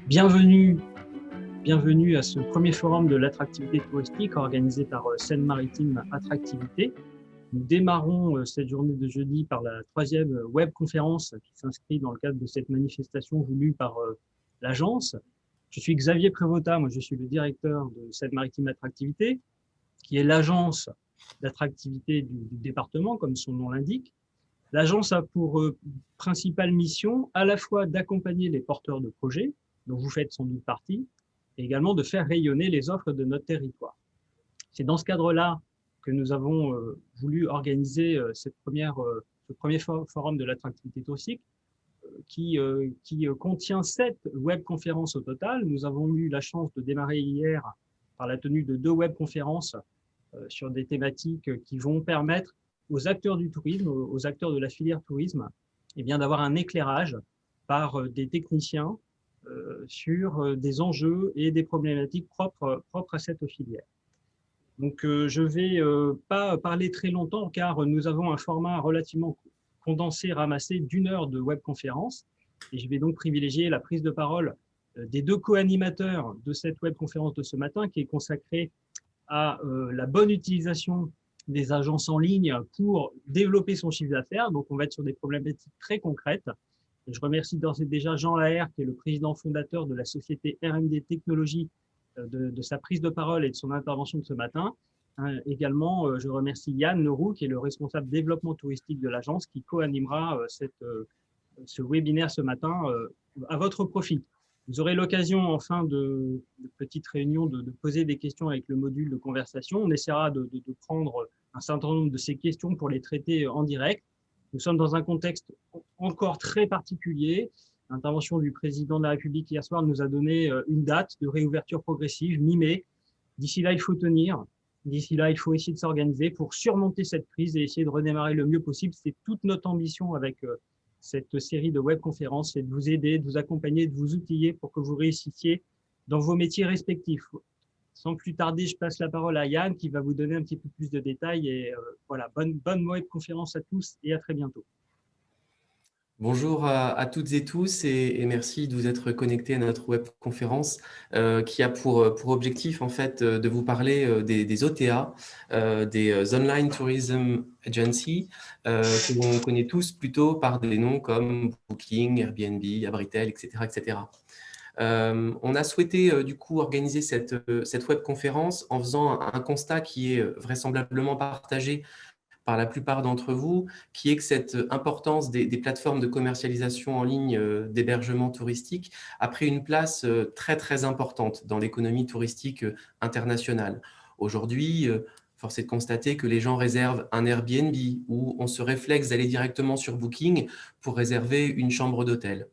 Bienvenue, bienvenue à ce premier forum de l'attractivité touristique organisé par Seine-Maritime Attractivité. Nous démarrons cette journée de jeudi par la troisième web-conférence qui s'inscrit dans le cadre de cette manifestation voulue par l'agence. Je suis Xavier Prévota, moi je suis le directeur de Seine-Maritime Attractivité, qui est l'agence d'attractivité du département, comme son nom l'indique. L'agence a pour principale mission à la fois d'accompagner les porteurs de projets, dont vous faites sans doute partie, et également de faire rayonner les offres de notre territoire. C'est dans ce cadre-là que nous avons voulu organiser ce premier forum de l'attractivité touristique qui contient 7 webconférences au total. Nous avons eu la chance de démarrer hier par la tenue de 2 webconférences sur des thématiques qui vont permettre aux acteurs du tourisme, aux acteurs de la filière tourisme, eh bien d'avoir un éclairage par des techniciens sur des enjeux et des problématiques propres à cette filière. Donc, je ne vais pas parler très longtemps car nous avons un format relativement condensé, ramassé d'1 heure de webconférence. Et je vais donc privilégier la prise de parole des 2 co-animateurs de cette webconférence de ce matin qui est consacrée à la bonne utilisation des agences en ligne pour développer son chiffre d'affaires. Donc, on va être sur des problématiques très concrètes. Et je remercie d'ores et déjà Jean Laher, qui est le président fondateur de la société RMD Technologies, de sa prise de parole et de son intervention de ce matin. Également, je remercie Yann Leroux, qui est le responsable développement touristique de l'agence, qui co-animera ce webinaire ce matin à votre profit. Vous aurez l'occasion, en fin de petite réunion, de poser des questions avec le module de conversation. On essaiera de prendre un certain nombre de ces questions pour les traiter en direct. Nous sommes dans un contexte encore très particulier. L'intervention du président de la République hier soir nous a donné une date de réouverture progressive, mi-mai. D'ici là, il faut tenir. D'ici là, il faut essayer de s'organiser pour surmonter cette crise et essayer de redémarrer le mieux possible. C'est toute notre ambition avec cette série de webconférences, c'est de vous aider, de vous accompagner, de vous outiller pour que vous réussissiez dans vos métiers respectifs. Sans plus tarder, je passe la parole à Yann qui va vous donner un petit peu plus de détails. Et voilà, bonne webconférence à tous et à très bientôt. Bonjour à toutes et tous et merci de vous être connectés à notre webconférence qui a pour objectif en fait de vous parler des OTA, des Online Tourism Agency, que l'on connaît tous plutôt par des noms comme Booking, Airbnb, Abritel, etc. etc. On a souhaité du coup organiser cette webconférence en faisant un constat qui est vraisemblablement partagé par la plupart d'entre vous, qui est que cette importance des plateformes de commercialisation en ligne d'hébergement touristique a pris une place très, très importante dans l'économie touristique internationale. Aujourd'hui, force est de constater que les gens réservent un Airbnb ou on se réflexe d'aller directement sur Booking pour réserver une chambre d'hôtel.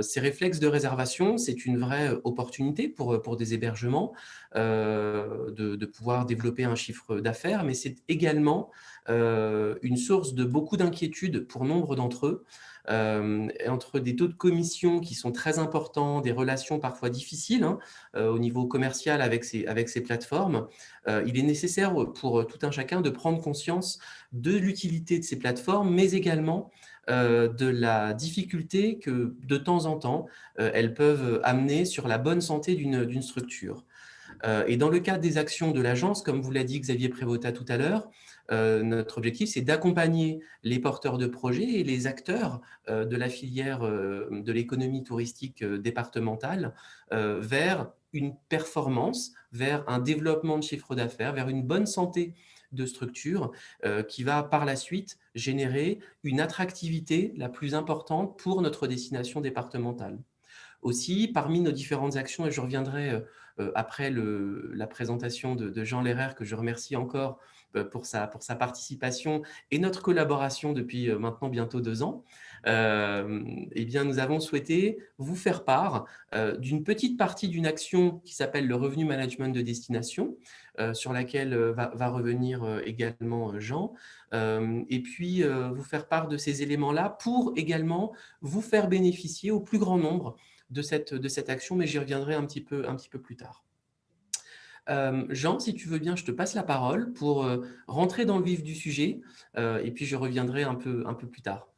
Ces réflexes de réservation, c'est une vraie opportunité pour des hébergements de pouvoir développer un chiffre d'affaires, mais c'est également une source de beaucoup d'inquiétude pour nombre d'entre eux, entre des taux de commission qui sont très importants, des relations parfois difficiles au niveau commercial avec ces plateformes. Il est nécessaire pour tout un chacun de prendre conscience de l'utilité de ces plateformes, mais également de la difficulté que de temps en temps, elles peuvent amener sur la bonne santé d'une structure. Et dans le cadre des actions de l'agence, comme vous l'a dit Xavier Prévota tout à l'heure, notre objectif, c'est d'accompagner les porteurs de projets et les acteurs de la filière de l'économie touristique départementale vers une performance, vers un développement de chiffre d'affaires, vers une bonne santé de structure qui va par la suite générer une attractivité la plus importante pour notre destination départementale. Aussi, parmi nos différentes actions, et je reviendrai après la présentation de Jean Lerrer, que je remercie encore pour sa participation et notre collaboration depuis maintenant bientôt 2 ans, eh bien, nous avons souhaité vous faire part d'une petite partie d'une action qui s'appelle le revenu management de destination, sur laquelle va revenir également Jean, et puis vous faire part de ces éléments-là pour également vous faire bénéficier au plus grand nombre de cette action, mais j'y reviendrai un petit peu plus tard. Jean, si tu veux bien, je te passe la parole pour rentrer dans le vif du sujet et puis je reviendrai un peu plus tard.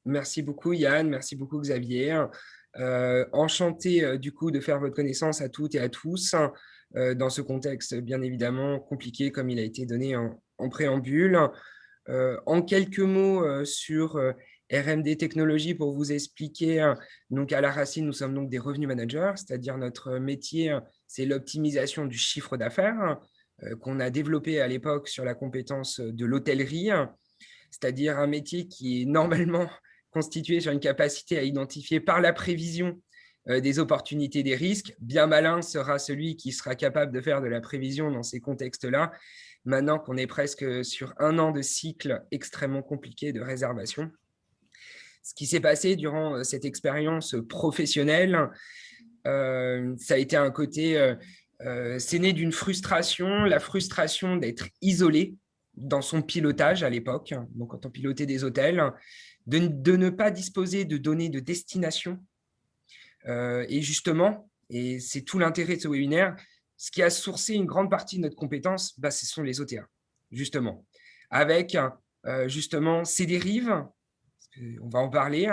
Merci beaucoup Yann, merci beaucoup Xavier. Enchanté du coup de faire votre connaissance à toutes et à tous dans ce contexte bien évidemment compliqué comme il a été donné en préambule. En quelques mots sur RMD Technologies pour vous expliquer, donc à la racine, nous sommes donc des revenus managers, c'est-à-dire notre métier, c'est l'optimisation du chiffre d'affaires qu'on a développé à l'époque sur la compétence de l'hôtellerie, c'est-à-dire un métier qui est normalement constitué sur une capacité à identifier par la prévision des opportunités, des risques. Bien malin sera celui qui sera capable de faire de la prévision dans ces contextes-là, maintenant qu'on est presque sur 1 an de cycle extrêmement compliqué de réservation. Ce qui s'est passé durant cette expérience professionnelle, ça a été un côté, c'est né d'une frustration, la frustration d'être isolé dans son pilotage à l'époque, donc quand on pilotait des hôtels, de ne pas disposer de données de destination. Et justement, et c'est tout l'intérêt de ce webinaire, ce qui a sourcé une grande partie de notre compétence, ce sont les OTA, justement. Avec justement ces dérives, on va en parler,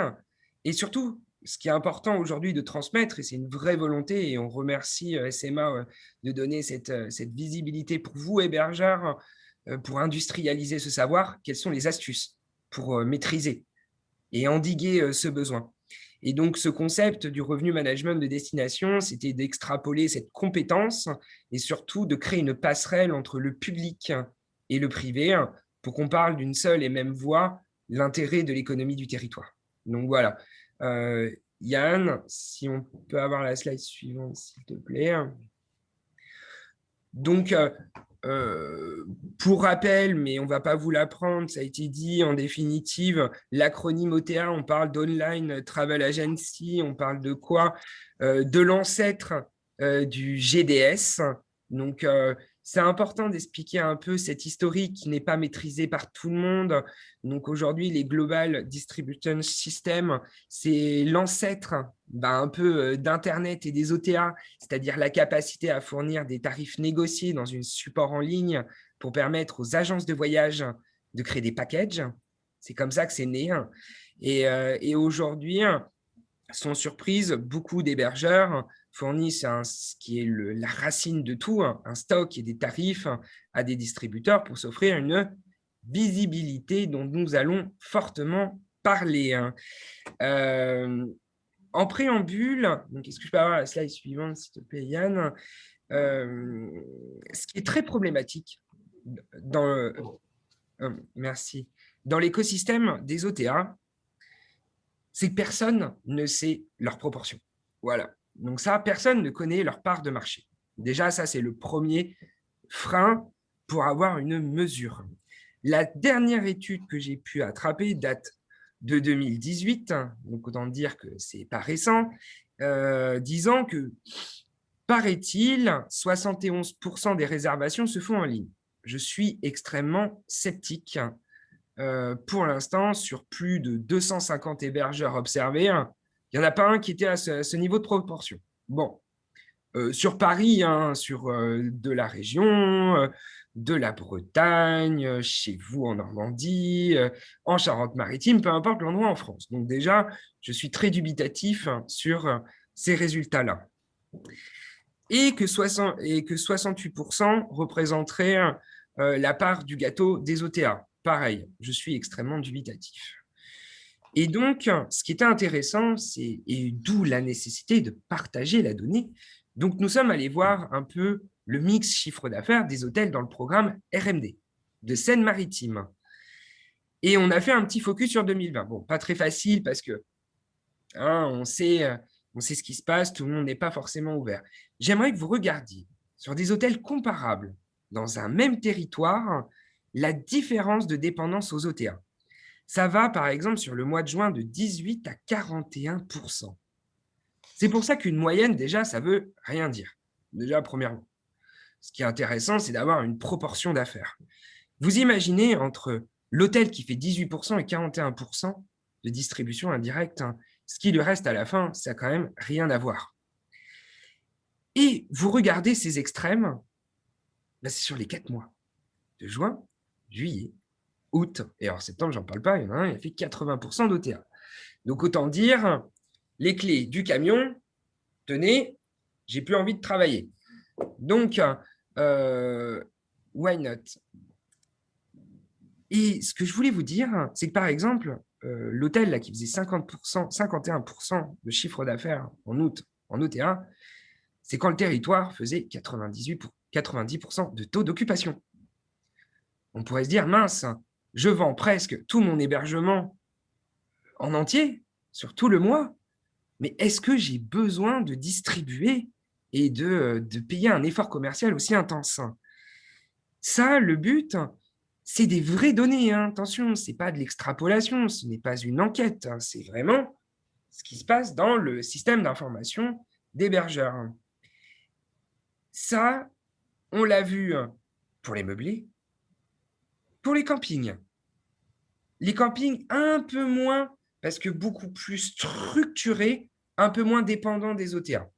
et surtout, ce qui est important aujourd'hui de transmettre, et c'est une vraie volonté, et on remercie SMA de donner cette visibilité pour vous, hébergeurs, pour industrialiser ce savoir, quelles sont les astuces pour maîtriser et endiguer ce besoin. Et donc, ce concept du revenu management de destination, c'était d'extrapoler cette compétence et surtout de créer une passerelle entre le public et le privé pour qu'on parle d'une seule et même voix, l'intérêt de l'économie du territoire. Donc, voilà. Yann, si on peut avoir la slide suivante, s'il te plaît. Donc, pour rappel, mais on ne va pas vous l'apprendre, ça a été dit en définitive, l'acronyme OTA, on parle d'Online Travel Agency, on parle de quoi? De l'ancêtre du GDS. Donc, c'est important d'expliquer un peu cette historique qui n'est pas maîtrisée par tout le monde. Donc, aujourd'hui, les Global Distribution Systems, c'est l'ancêtre un peu d'Internet et des OTA, c'est-à-dire la capacité à fournir des tarifs négociés dans un support en ligne pour permettre aux agences de voyage de créer des packages. C'est comme ça que c'est né. Et aujourd'hui, sans surprise, beaucoup d'hébergeurs fournissent ce qui est la racine de tout, un stock et des tarifs à des distributeurs pour s'offrir une visibilité dont nous allons fortement parler. En préambule, donc est-ce que je peux avoir la slide suivante, s'il te plaît, Yann? Ce qui est très problématique dans merci, dans l'écosystème des OTA, c'est que personne ne sait leur proportion. Voilà. Donc ça, personne ne connaît leur part de marché. Déjà, ça, c'est le premier frein pour avoir une mesure. La dernière étude que j'ai pu attraper date de 2018, donc autant dire que ce n'est pas récent, disant que, paraît-il, 71% des réservations se font en ligne. Je suis extrêmement sceptique. Pour l'instant, sur plus de 250 hébergeurs observés, il n'y en a pas un qui était à ce niveau de proportion. Bon, sur Paris, sur de la région, de la Bretagne, chez vous en Normandie, en Charente-Maritime, peu importe l'endroit en France. Donc déjà, je suis très dubitatif sur ces résultats-là. Et que 68% représenteraient la part du gâteau des OTA. Pareil, je suis extrêmement dubitatif. Et donc, ce qui était intéressant, et d'où la nécessité de partager la donnée. Donc, nous sommes allés voir un peu le mix chiffre d'affaires des hôtels dans le programme RMD de Seine-Maritime. Et on a fait un petit focus sur 2020. Bon, pas très facile parce que on sait ce qui se passe, tout le monde n'est pas forcément ouvert. J'aimerais que vous regardiez sur des hôtels comparables dans un même territoire la différence de dépendance aux OTA. Ça va, par exemple, sur le mois de juin de 18 à 41%. C'est pour ça qu'une moyenne, déjà, ça ne veut rien dire. Déjà, premièrement. Ce qui est intéressant, c'est d'avoir une proportion d'affaires. Vous imaginez entre l'hôtel qui fait 18% et 41% de distribution indirecte, ce qui lui reste à la fin, ça n'a quand même rien à voir. Et vous regardez ces extrêmes, c'est sur les 4 mois, de juin, juillet, août, et alors septembre, j'en parle pas, il y en a un, il a fait 80% d'OTA. Donc autant dire, les clés du camion, tenez, j'ai plus envie de travailler. Donc, why not? Et ce que je voulais vous dire, c'est que par exemple, l'hôtel qui faisait 50%, 51% de chiffre d'affaires en août, en OTA, c'est quand le territoire faisait 90% de taux d'occupation. On pourrait se dire, mince, je vends presque tout mon hébergement en entier, sur tout le mois, mais est-ce que j'ai besoin de distribuer et de payer un effort commercial aussi intense? Ça, le but, c'est des vraies données, hein. Attention, ce n'est pas de l'extrapolation, ce n'est pas une enquête, hein. C'est vraiment ce qui se passe dans le système d'information d'hébergeurs. Ça, on l'a vu pour les meublés, pour les campings. Les campings un peu moins, parce que beaucoup plus structurés, un peu moins dépendants des OTA.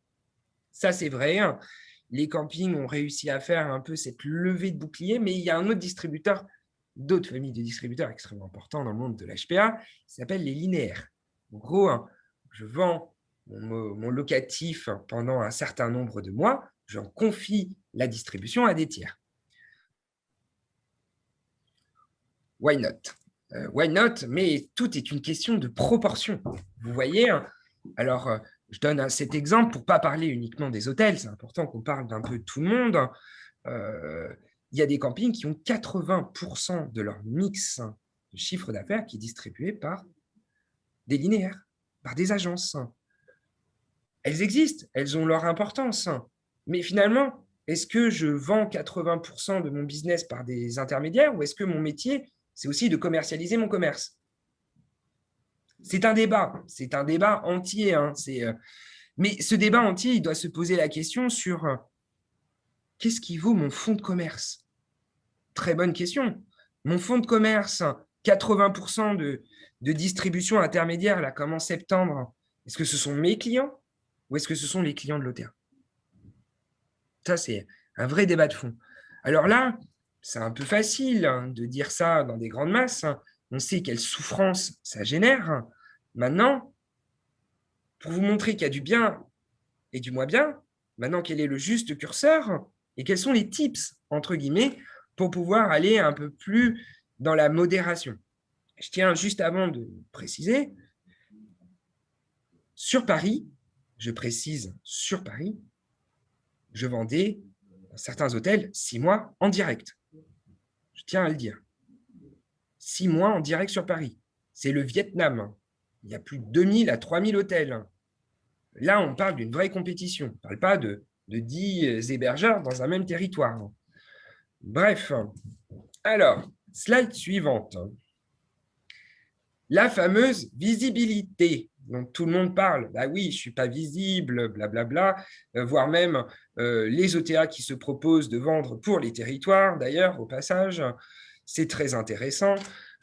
Ça, c'est vrai. Les campings ont réussi à faire un peu cette levée de bouclier, mais il y a un autre distributeur, d'autres familles de distributeurs extrêmement importants dans le monde de l'HPA, qui s'appellent les linéaires. En gros, je vends mon locatif pendant un certain nombre de mois, j'en confie la distribution à des tiers. Why not? Why not? Mais tout est une question de proportion. Vous voyez, alors je donne cet exemple pour ne pas parler uniquement des hôtels, c'est important qu'on parle d'un peu de tout le monde. Il y a des campings qui ont 80% de leur mix de chiffre d'affaires qui est distribué par des linéaires, par des agences. Elles existent, elles ont leur importance. Mais finalement, est-ce que je vends 80% de mon business par des intermédiaires ou est-ce que mon métier, c'est aussi de commercialiser mon commerce? C'est un débat entier. Mais ce débat entier, il doit se poser la question sur qu'est-ce qui vaut mon fonds de commerce? Très bonne question. Mon fonds de commerce, 80% de distribution intermédiaire, là, comme en septembre, est-ce que ce sont mes clients ou est-ce que ce sont les clients de l'OTA? Ça, c'est un vrai débat de fond. Alors là, c'est un peu facile de dire ça dans des grandes masses. On sait quelle souffrance ça génère. Maintenant, pour vous montrer qu'il y a du bien et du moins bien, maintenant quel est le juste curseur et quels sont les tips, entre guillemets, pour pouvoir aller un peu plus dans la modération. Je tiens juste avant de préciser, sur Paris, je précise sur Paris, je vendais dans certains hôtels 6 mois en direct. Je tiens à le dire. 6 mois en direct sur Paris. C'est le Vietnam. Il y a plus de 2000 à 3000 hôtels. Là, on parle d'une vraie compétition. On ne parle pas de 10 hébergeurs dans un même territoire. Bref. Alors, slide suivante. La fameuse visibilité. Donc, tout le monde parle. Bah oui, je ne suis pas visible, blablabla. Voire même les OTA qui se proposent de vendre pour les territoires, d'ailleurs, au passage. C'est très intéressant.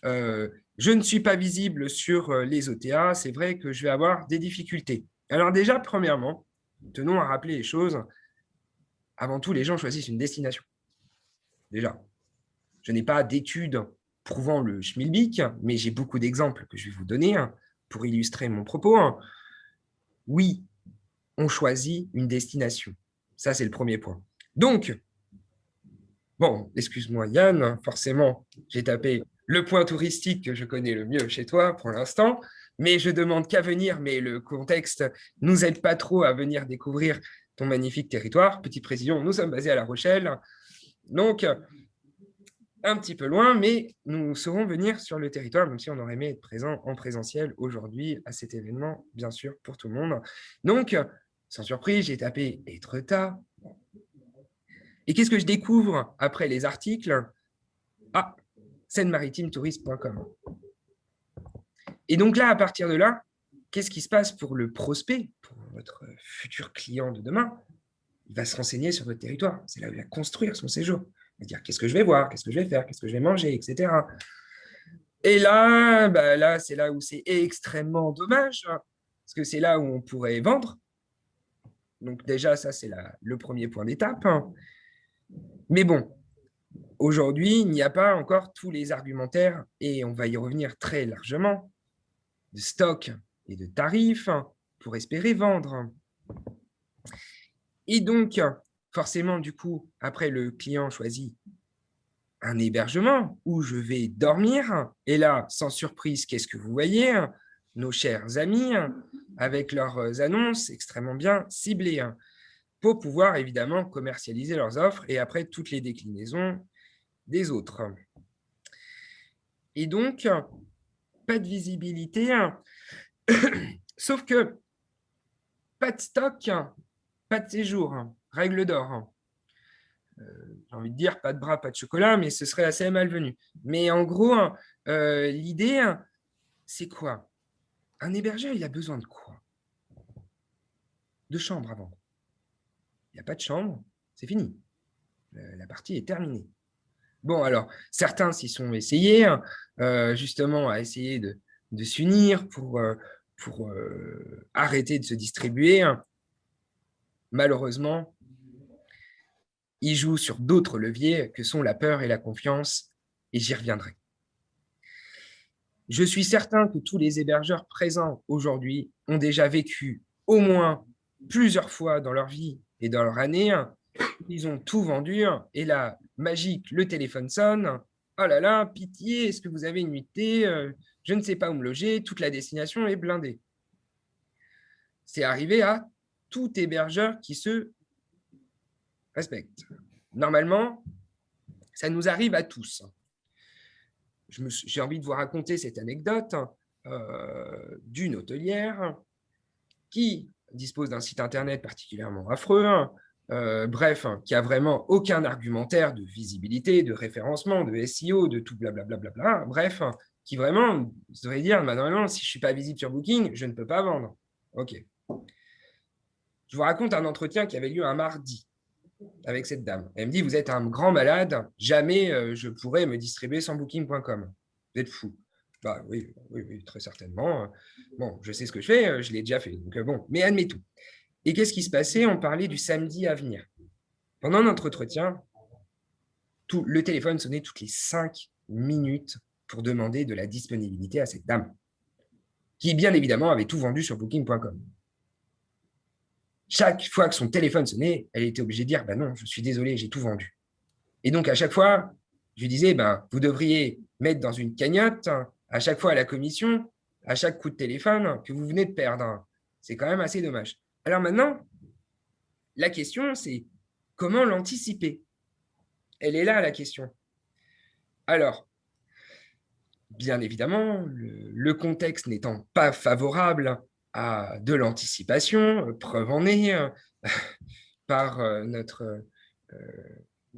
Je ne suis pas visible sur les OTA. C'est vrai que je vais avoir des difficultés. Alors déjà, premièrement, tenons à rappeler les choses. Avant tout, les gens choisissent une destination. Déjà, je n'ai pas d'études prouvant le schmilblick, mais j'ai beaucoup d'exemples que je vais vous donner pour illustrer mon propos. Oui, on choisit une destination. Ça, c'est le premier point. Donc, bon, excuse-moi Yann, forcément, j'ai tapé le point touristique que je connais le mieux chez toi pour l'instant, mais je demande qu'à venir, mais le contexte ne nous aide pas trop à venir découvrir ton magnifique territoire. Petite précision, nous sommes basés à La Rochelle, donc un petit peu loin, mais nous saurons venir sur le territoire, même si on aurait aimé être présent en présentiel aujourd'hui à cet événement, bien sûr, pour tout le monde. Donc, sans surprise, j'ai tapé Étretat. Et qu'est-ce que je découvre après les articles? Ah, Seine-Maritime-Tourisme.com. Et donc là, à partir de là, qu'est-ce qui se passe pour le prospect, pour votre futur client de demain? Il va se renseigner sur votre territoire. C'est là où il va construire son séjour. Il va dire qu'est-ce que je vais voir, qu'est-ce que je vais faire, qu'est-ce que je vais manger, etc. Et là, là c'est là où c'est extrêmement dommage, parce que c'est là où on pourrait vendre. Donc déjà, ça, c'est le premier point d'étape. Mais bon, aujourd'hui, il n'y a pas encore tous les argumentaires, et on va y revenir très largement, de stock et de tarifs, pour espérer vendre. Et donc, forcément, du coup, après, le client choisit un hébergement où je vais dormir. Et là, sans surprise, qu'est-ce que vous voyez? Nos chers amis, avec leurs annonces extrêmement bien ciblées, pour pouvoir évidemment commercialiser leurs offres et après toutes les déclinaisons des autres. Et donc, pas de visibilité, sauf que pas de stock, pas de séjour, règle d'or. J'ai envie de dire pas de bras, pas de chocolat, mais ce serait assez malvenu. Mais en gros, l'idée, c'est quoi? Un hébergeur, il a besoin de quoi? De chambres avant. Il n'y a pas de chambre, c'est fini. La partie est terminée. Bon, alors, certains s'y sont essayés, justement, à essayer de s'unir pour arrêter de se distribuer. Malheureusement, ils jouent sur d'autres leviers que sont la peur et la confiance, et j'y reviendrai. Je suis certain que tous les hébergeurs présents aujourd'hui ont déjà vécu au moins plusieurs fois dans leur vie et dans leur année. Ils ont tout vendu et là, magique, le téléphone sonne. Oh là là, pitié, est-ce que vous avez une nuitée? Je ne sais pas où me loger, toute la destination est blindée. C'est arrivé à tout hébergeur qui se respecte. Normalement, ça nous arrive à tous. J'ai envie de vous raconter cette anecdote d'une hôtelière qui dispose d'un site internet particulièrement affreux, bref, qui a vraiment aucun argumentaire de visibilité, de référencement, de SEO, de tout blablabla, bref, qui vraiment devrait dire, bah non, si je ne suis pas visible sur Booking, je ne peux pas vendre. Ok. Je vous raconte un entretien qui avait lieu un mardi avec cette dame. Elle me dit, vous êtes un grand malade, jamais je pourrais me distribuer sans booking.com. Vous êtes fou. Bah oui, très certainement. Bon, je sais ce que je fais, je l'ai déjà fait. Donc bon, mais admettons. Et qu'est-ce qui se passait? On parlait du samedi à venir. Pendant notre entretien, le téléphone sonnait toutes les 5 minutes pour demander de la disponibilité à cette dame, qui bien évidemment avait tout vendu sur booking.com. Chaque fois que son téléphone sonnait, elle était obligée de dire, bah non, je suis désolé, j'ai tout vendu. Et donc, à chaque fois, je lui disais, ben, vous devriez mettre dans une cagnotte, à chaque fois à la commission, à chaque coup de téléphone que vous venez de perdre. C'est quand même assez dommage. Alors maintenant, la question, c'est comment l'anticiper? Elle est là, la question. Alors, bien évidemment, le contexte n'étant pas favorable à de l'anticipation, preuve en est par notre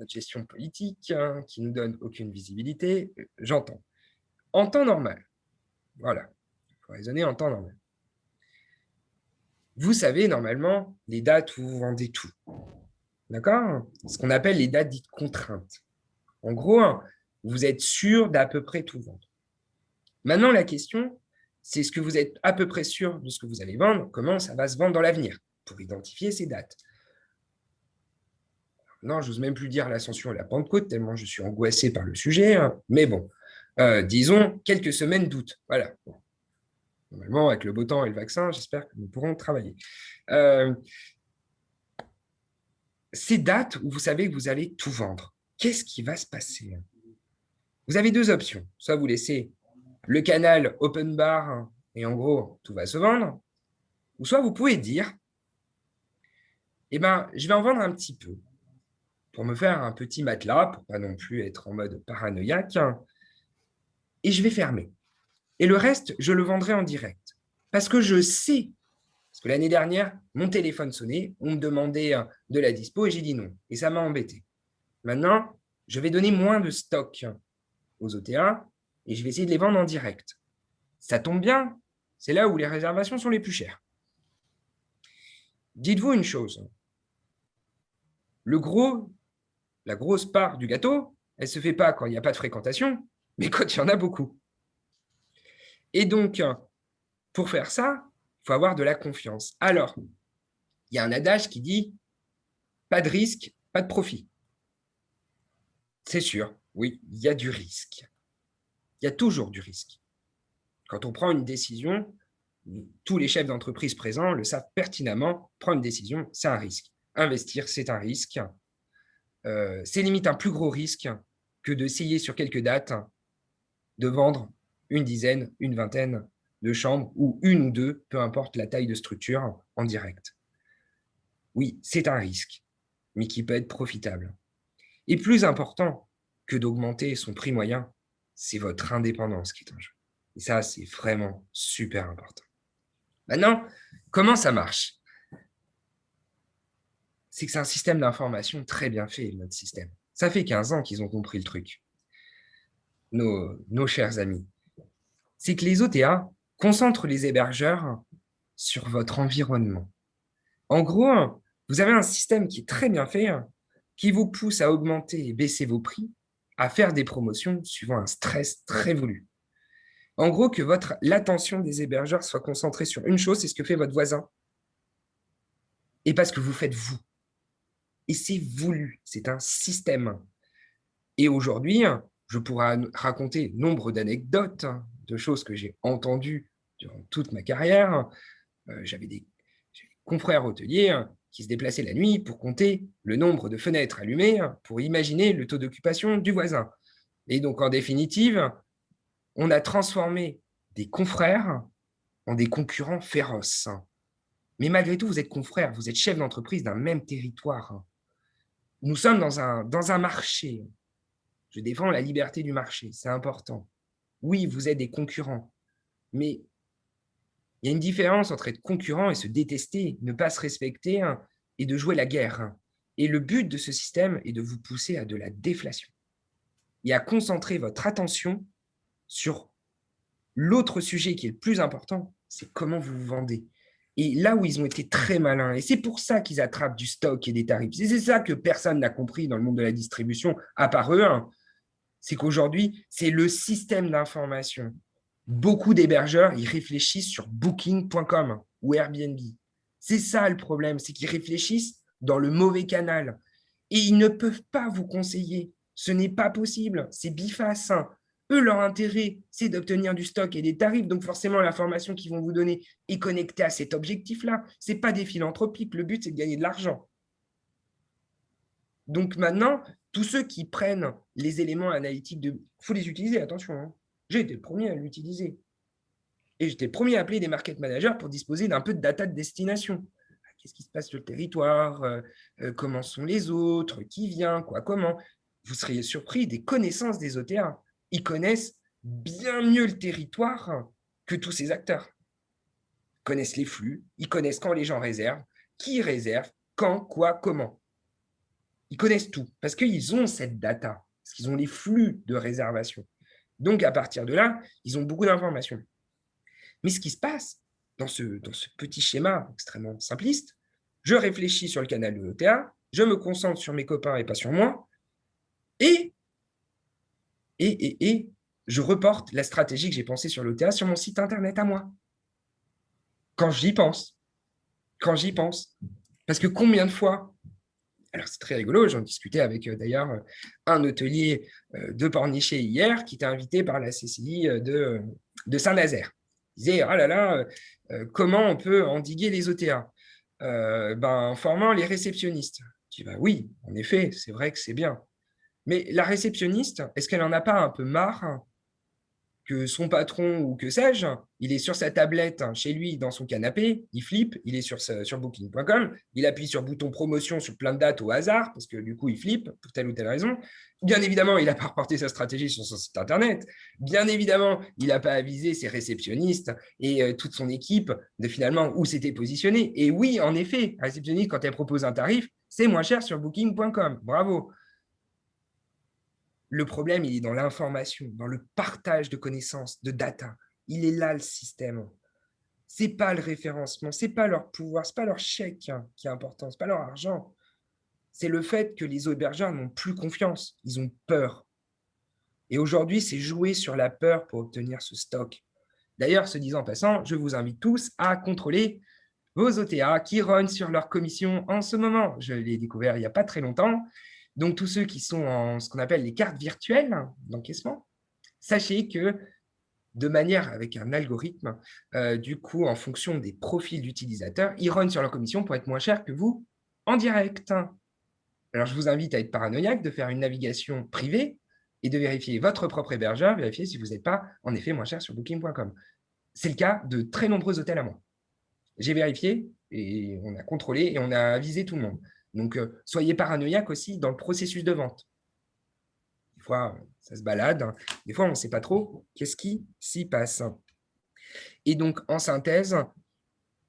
gestion politique qui nous donne aucune visibilité, j'entends. En temps normal, voilà, il faut raisonner en temps normal. Vous savez normalement les dates où vous vendez tout, d'accord? Ce qu'on appelle les dates dites contraintes. En gros, vous êtes sûr d'à peu près tout vendre. Maintenant, la question, c'est est-ce que vous êtes à peu près sûr de ce que vous allez vendre? Comment ça va se vendre dans l'avenir pour identifier ces dates? Non, j'ose même plus dire l'ascension et la Pentecôte, tellement je suis angoissé par le sujet. Mais bon, disons quelques semaines d'août. Voilà. Bon. Normalement, avec le beau temps et le vaccin, j'espère que nous pourrons travailler. Ces dates où vous savez que vous allez tout vendre, qu'est-ce qui va se passer? Vous avez deux options. Soit vous laissez le canal open bar et en gros, tout va se vendre. Ou soit vous pouvez dire, eh ben, je vais en vendre un petit peu pour me faire un petit matelas, pour pas non plus être en mode paranoïaque, et je vais fermer. Et le reste, je le vendrai en direct. Parce que je sais, parce que l'année dernière, mon téléphone sonnait, on me demandait de la dispo et j'ai dit non. Et ça m'a embêté. Maintenant, je vais donner moins de stock aux OTA et je vais essayer de les vendre en direct. Ça tombe bien, c'est là où les réservations sont les plus chères. Dites-vous une chose, la grosse part du gâteau, elle ne se fait pas quand il n'y a pas de fréquentation, mais quand il y en a beaucoup. Et donc, pour faire ça, il faut avoir de la confiance. Alors, il y a un adage qui dit « pas de risque, pas de profit ». C'est sûr, oui, il y a du risque. Il y a toujours du risque. Quand on prend une décision, tous les chefs d'entreprise présents le savent pertinemment, prendre une décision, c'est un risque. Investir, c'est un risque. C'est limite un plus gros risque que d'essayer sur quelques dates de vendre une dizaine, une vingtaine de chambres ou une ou deux, peu importe la taille de structure, en direct. Oui, c'est un risque, mais qui peut être profitable. Et plus important que d'augmenter son prix moyen, c'est votre indépendance qui est en jeu. Et ça, c'est vraiment super important. Maintenant, comment ça marche? C'est que c'est un système d'information très bien fait, notre système. Ça fait 15 ans qu'ils ont compris le truc, nos chers amis. C'est que les OTA concentrent les hébergeurs sur votre environnement. En gros, vous avez un système qui est très bien fait, qui vous pousse à augmenter et baisser vos prix, à faire des promotions suivant un stress très voulu. En gros, que l'attention des hébergeurs soit concentrée sur une chose, c'est ce que fait votre voisin, et pas ce que vous faites vous. Et c'est voulu, c'est un système. Et aujourd'hui, je pourrais raconter nombre d'anecdotes, de choses que j'ai entendues durant toute ma carrière. J'avais des confrères hôteliers qui se déplaçaient la nuit pour compter le nombre de fenêtres allumées, pour imaginer le taux d'occupation du voisin. Et donc, en définitive, on a transformé des confrères en des concurrents féroces. Mais malgré tout, vous êtes confrères, vous êtes chef d'entreprise d'un même territoire. Nous sommes dans un marché. Je défends la liberté du marché, c'est important. Oui, vous êtes des concurrents, mais il y a une différence entre être concurrent et se détester, ne pas se respecter et de jouer la guerre. Et le but de ce système est de vous pousser à de la déflation et à concentrer votre attention sur l'autre sujet qui est le plus important, c'est comment vous vous vendez. Et là où ils ont été très malins, et c'est pour ça qu'ils attrapent du stock et des tarifs, c'est ça que personne n'a compris dans le monde de la distribution, à part eux, c'est qu'aujourd'hui, c'est le système d'information. Beaucoup d'hébergeurs, ils réfléchissent sur Booking.com ou Airbnb. C'est ça le problème, c'est qu'ils réfléchissent dans le mauvais canal. Et ils ne peuvent pas vous conseiller. Ce n'est pas possible, c'est biface. Eux, leur intérêt, c'est d'obtenir du stock et des tarifs. Donc forcément, l'information qu'ils vont vous donner est connectée à cet objectif-là. Ce n'est pas des philanthropiques. Le but, c'est de gagner de l'argent. Donc maintenant, tous ceux qui prennent les éléments analytiques, il faut les utiliser, attention. J'ai été le premier à l'utiliser. Et j'étais le premier à appeler des market managers pour disposer d'un peu de data de destination. Qu'est-ce qui se passe sur le territoire? Comment sont les autres? Qui vient? Quoi? Comment? Vous seriez surpris des connaissances des OTA. Ils connaissent bien mieux le territoire que tous ces acteurs. Ils connaissent les flux, ils connaissent quand les gens réservent, qui réserve, quand, quoi, comment. Ils connaissent tout parce qu'ils ont cette data, parce qu'ils ont les flux de réservation. Donc, à partir de là, ils ont beaucoup d'informations. Mais ce qui se passe dans ce petit schéma extrêmement simpliste, je réfléchis sur le canal de l'OTA, je me concentre sur mes copains et pas sur moi, et je reporte la stratégie que j'ai pensée sur l'OTA sur mon site internet à moi. Quand j'y pense. Parce que combien de fois, alors c'est très rigolo, j'en discutais avec d'ailleurs un hôtelier de Pornichet hier qui était invité par la CCI de Saint-Nazaire. Il disait, ah là là, comment on peut endiguer les OTA? En formant les réceptionnistes. Je dis, oui, en effet, c'est vrai que c'est bien. Mais la réceptionniste, est-ce qu'elle n'en a pas un peu marre que son patron ou que sais-je, il est sur sa tablette chez lui dans son canapé, il flippe, il est sur Booking.com, il appuie sur bouton promotion sur plein de dates au hasard, parce que du coup, il flippe pour telle ou telle raison. Bien évidemment, il n'a pas reporté sa stratégie sur son site internet. Bien évidemment, il n'a pas avisé ses réceptionnistes et toute son équipe de finalement où c'était positionné. Et oui, en effet, la réceptionniste, quand elle propose un tarif, c'est moins cher sur Booking.com. Bravo. Le problème, il est dans l'information, dans le partage de connaissances, de data. Il est là, le système. Ce n'est pas le référencement, ce n'est pas leur pouvoir, ce n'est pas leur chèque qui est important, ce n'est pas leur argent. C'est le fait que les hébergeurs n'ont plus confiance, ils ont peur. Et aujourd'hui, c'est jouer sur la peur pour obtenir ce stock. D'ailleurs, ce disant en passant, je vous invite tous à contrôler vos OTA qui runnent sur leur commission en ce moment. Je l'ai découvert il n'y a pas très longtemps. Donc, tous ceux qui sont en ce qu'on appelle les cartes virtuelles d'encaissement, sachez que de manière avec un algorithme, du coup, en fonction des profils d'utilisateurs, ils run sur leur commission pour être moins cher que vous en direct. Alors, je vous invite à être paranoïaque, de faire une navigation privée et de vérifier votre propre hébergeur, vérifier si vous n'êtes pas en effet moins cher sur Booking.com. C'est le cas de très nombreux hôtels à moi. J'ai vérifié et on a contrôlé et on a avisé tout le monde. Donc, soyez paranoïaque aussi dans le processus de vente. Des fois, ça se balade. Des fois, on ne sait pas trop qu'est-ce qui s'y passe. Et donc, en synthèse,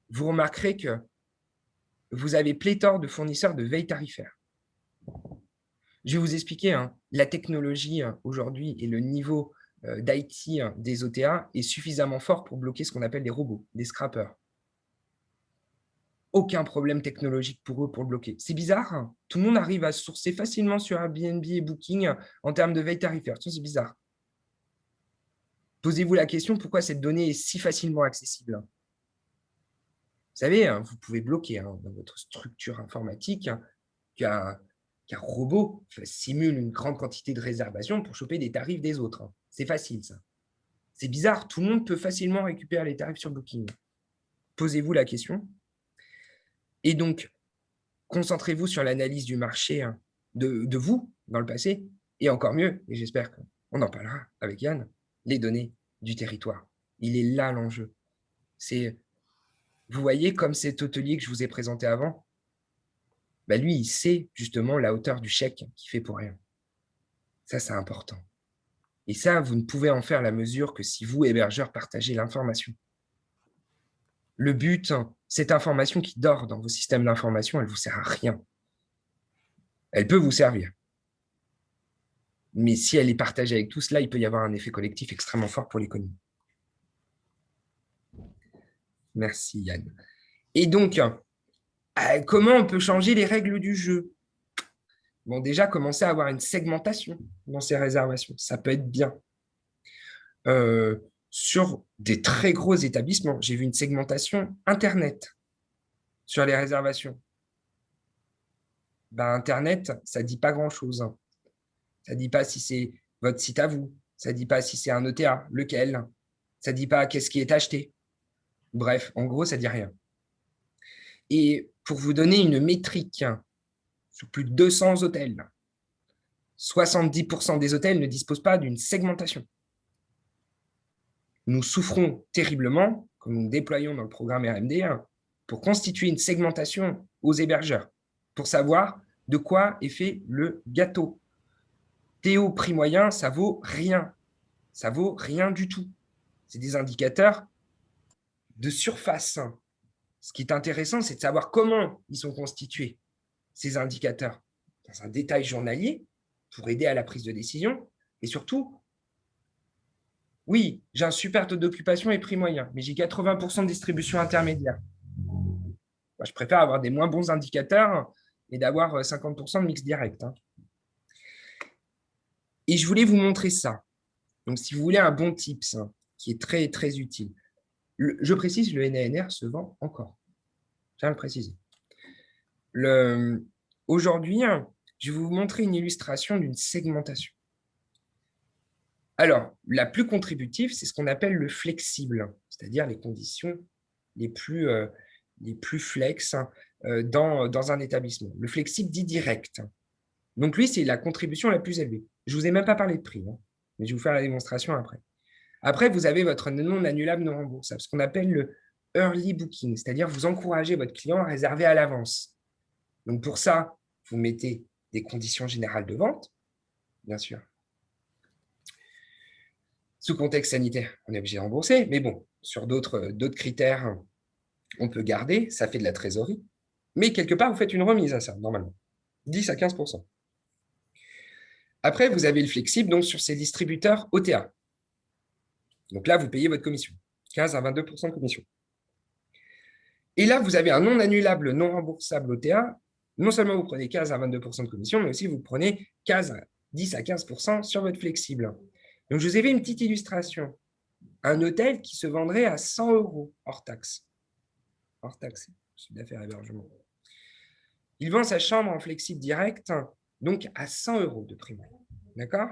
vous remarquerez que vous avez pléthore de fournisseurs de veille tarifaire. Je vais vous expliquer, la technologie aujourd'hui et le niveau d'IT des OTA est suffisamment fort pour bloquer ce qu'on appelle des robots, des scrappers. Aucun problème technologique pour eux pour le bloquer. C'est bizarre, hein. Tout le monde arrive à sourcer facilement sur Airbnb et Booking en termes de veille tarifaire. C'est bizarre. Posez-vous la question, pourquoi cette donnée est si facilement accessible? Vous savez, vous pouvez bloquer dans votre structure informatique qu'un robot simule une grande quantité de réservations pour choper des tarifs des autres. C'est facile, ça. C'est bizarre, tout le monde peut facilement récupérer les tarifs sur Booking. Posez-vous la question. Et donc, concentrez-vous sur l'analyse du marché de vous dans le passé, et encore mieux, et j'espère qu'on en parlera avec Yann, les données du territoire. Il est là l'enjeu. Vous voyez, comme cet hôtelier que je vous ai présenté avant, lui, il sait justement la hauteur du chèque qu'il fait pour rien. Ça, c'est important. Et ça, vous ne pouvez en faire la mesure que si vous, hébergeurs, partagez l'information. Le but, cette information qui dort dans vos systèmes d'information, elle ne vous sert à rien. Elle peut vous servir. Mais si elle est partagée avec tous, là, il peut y avoir un effet collectif extrêmement fort pour l'économie. Merci, Yann. Et donc, comment on peut changer les règles du jeu? Bon, déjà, commencer à avoir une segmentation dans ces réservations. Ça peut être bien. Sur des très gros établissements, j'ai vu une segmentation Internet sur les réservations. Internet, ça ne dit pas grand-chose. Ça ne dit pas si c'est votre site à vous. Ça ne dit pas si c'est un ETA, lequel. Ça ne dit pas qu'est-ce qui est acheté. Bref, en gros, ça ne dit rien. Et pour vous donner une métrique, sur plus de 200 hôtels, 70% des hôtels ne disposent pas d'une segmentation. Nous souffrons terriblement, comme nous déployons dans le programme RMD, pour constituer une segmentation aux hébergeurs, pour savoir de quoi est fait le gâteau. TO prix moyen, ça vaut rien. Ça vaut rien du tout. C'est des indicateurs de surface. Ce qui est intéressant, c'est de savoir comment ils sont constitués, ces indicateurs, dans un détail journalier, pour aider à la prise de décision. Et surtout, oui, j'ai un super taux d'occupation et prix moyen, mais j'ai 80% de distribution intermédiaire. Moi, je préfère avoir des moins bons indicateurs et d'avoir 50% de mix direct. Et je voulais vous montrer ça. Donc, si vous voulez un bon tips qui est très, très utile, je précise, le NANR se vend encore. Je tiens à le préciser. Aujourd'hui, je vais vous montrer une illustration d'une segmentation. Alors, la plus contributive, c'est ce qu'on appelle le flexible, c'est-à-dire les conditions les plus flex dans un établissement. Le flexible dit direct. Donc, lui, c'est la contribution la plus élevée. Je ne vous ai même pas parlé de prix, mais je vais vous faire la démonstration après. Après, vous avez votre non annulable, non remboursable, ce qu'on appelle le early booking, c'est-à-dire vous encouragez votre client à réserver à l'avance. Donc, pour ça, vous mettez des conditions générales de vente, bien sûr. Sous contexte sanitaire, on est obligé de rembourser, mais bon, sur d'autres critères, on peut garder, ça fait de la trésorerie. Mais quelque part, vous faites une remise à ça, normalement, 10 à 15%. Après, vous avez le flexible donc sur ces distributeurs OTA. Donc là, vous payez votre commission, 15 à 22% de commission. Et là, vous avez un non annulable, non remboursable OTA. Non seulement vous prenez 15 à 22% de commission, mais aussi vous prenez 10 à 15% sur votre flexible. Donc, je vous ai fait une petite illustration. Un hôtel qui se vendrait à 100 € hors taxe. Hors taxe, chiffre d'affaires hébergement. Il vend sa chambre en flexible direct, donc à 100 € de prix. D'accord?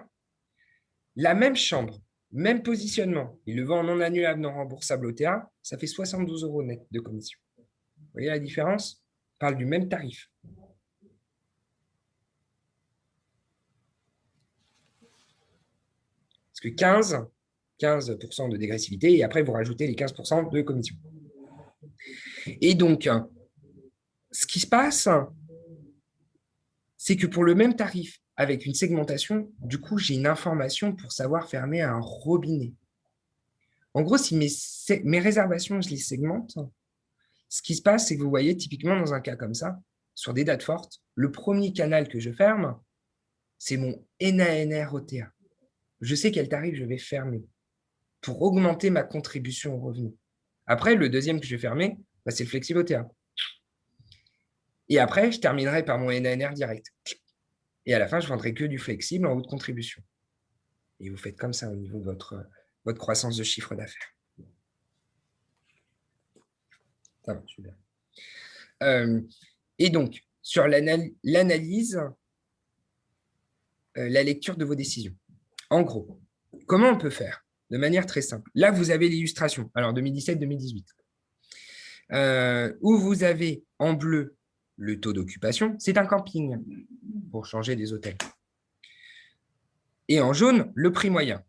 La même chambre même positionnement. Il le vend en non annulable, non remboursable OTA, ça fait 72 € net de commission. Vous voyez la différence? On parle du même tarif. Parce que 15% de dégressivité, et après, vous rajoutez les 15% de commission. Et donc, ce qui se passe, c'est que pour le même tarif, avec une segmentation, du coup, j'ai une information pour savoir fermer un robinet. En gros, si mes réservations, je les segmente, ce qui se passe, c'est que vous voyez, typiquement dans un cas comme ça, sur des dates fortes, le premier canal que je ferme, c'est mon NANR OTA. Je sais quel tarif je vais fermer pour augmenter ma contribution au revenu. Après, le deuxième que je vais fermer, c'est le flexible OTA. Et après, je terminerai par mon NANR direct. Et à la fin, je ne vendrai que du flexible en haute contribution. Et vous faites comme ça au niveau de votre croissance de chiffre d'affaires. Ça va, super. Et donc, sur l'analyse, la lecture de vos décisions. En gros, comment on peut faire? De manière très simple. Là, vous avez l'illustration. Alors, 2017-2018. Où vous avez en bleu le taux d'occupation. C'est un camping pour changer des hôtels. Et en jaune, le prix moyen.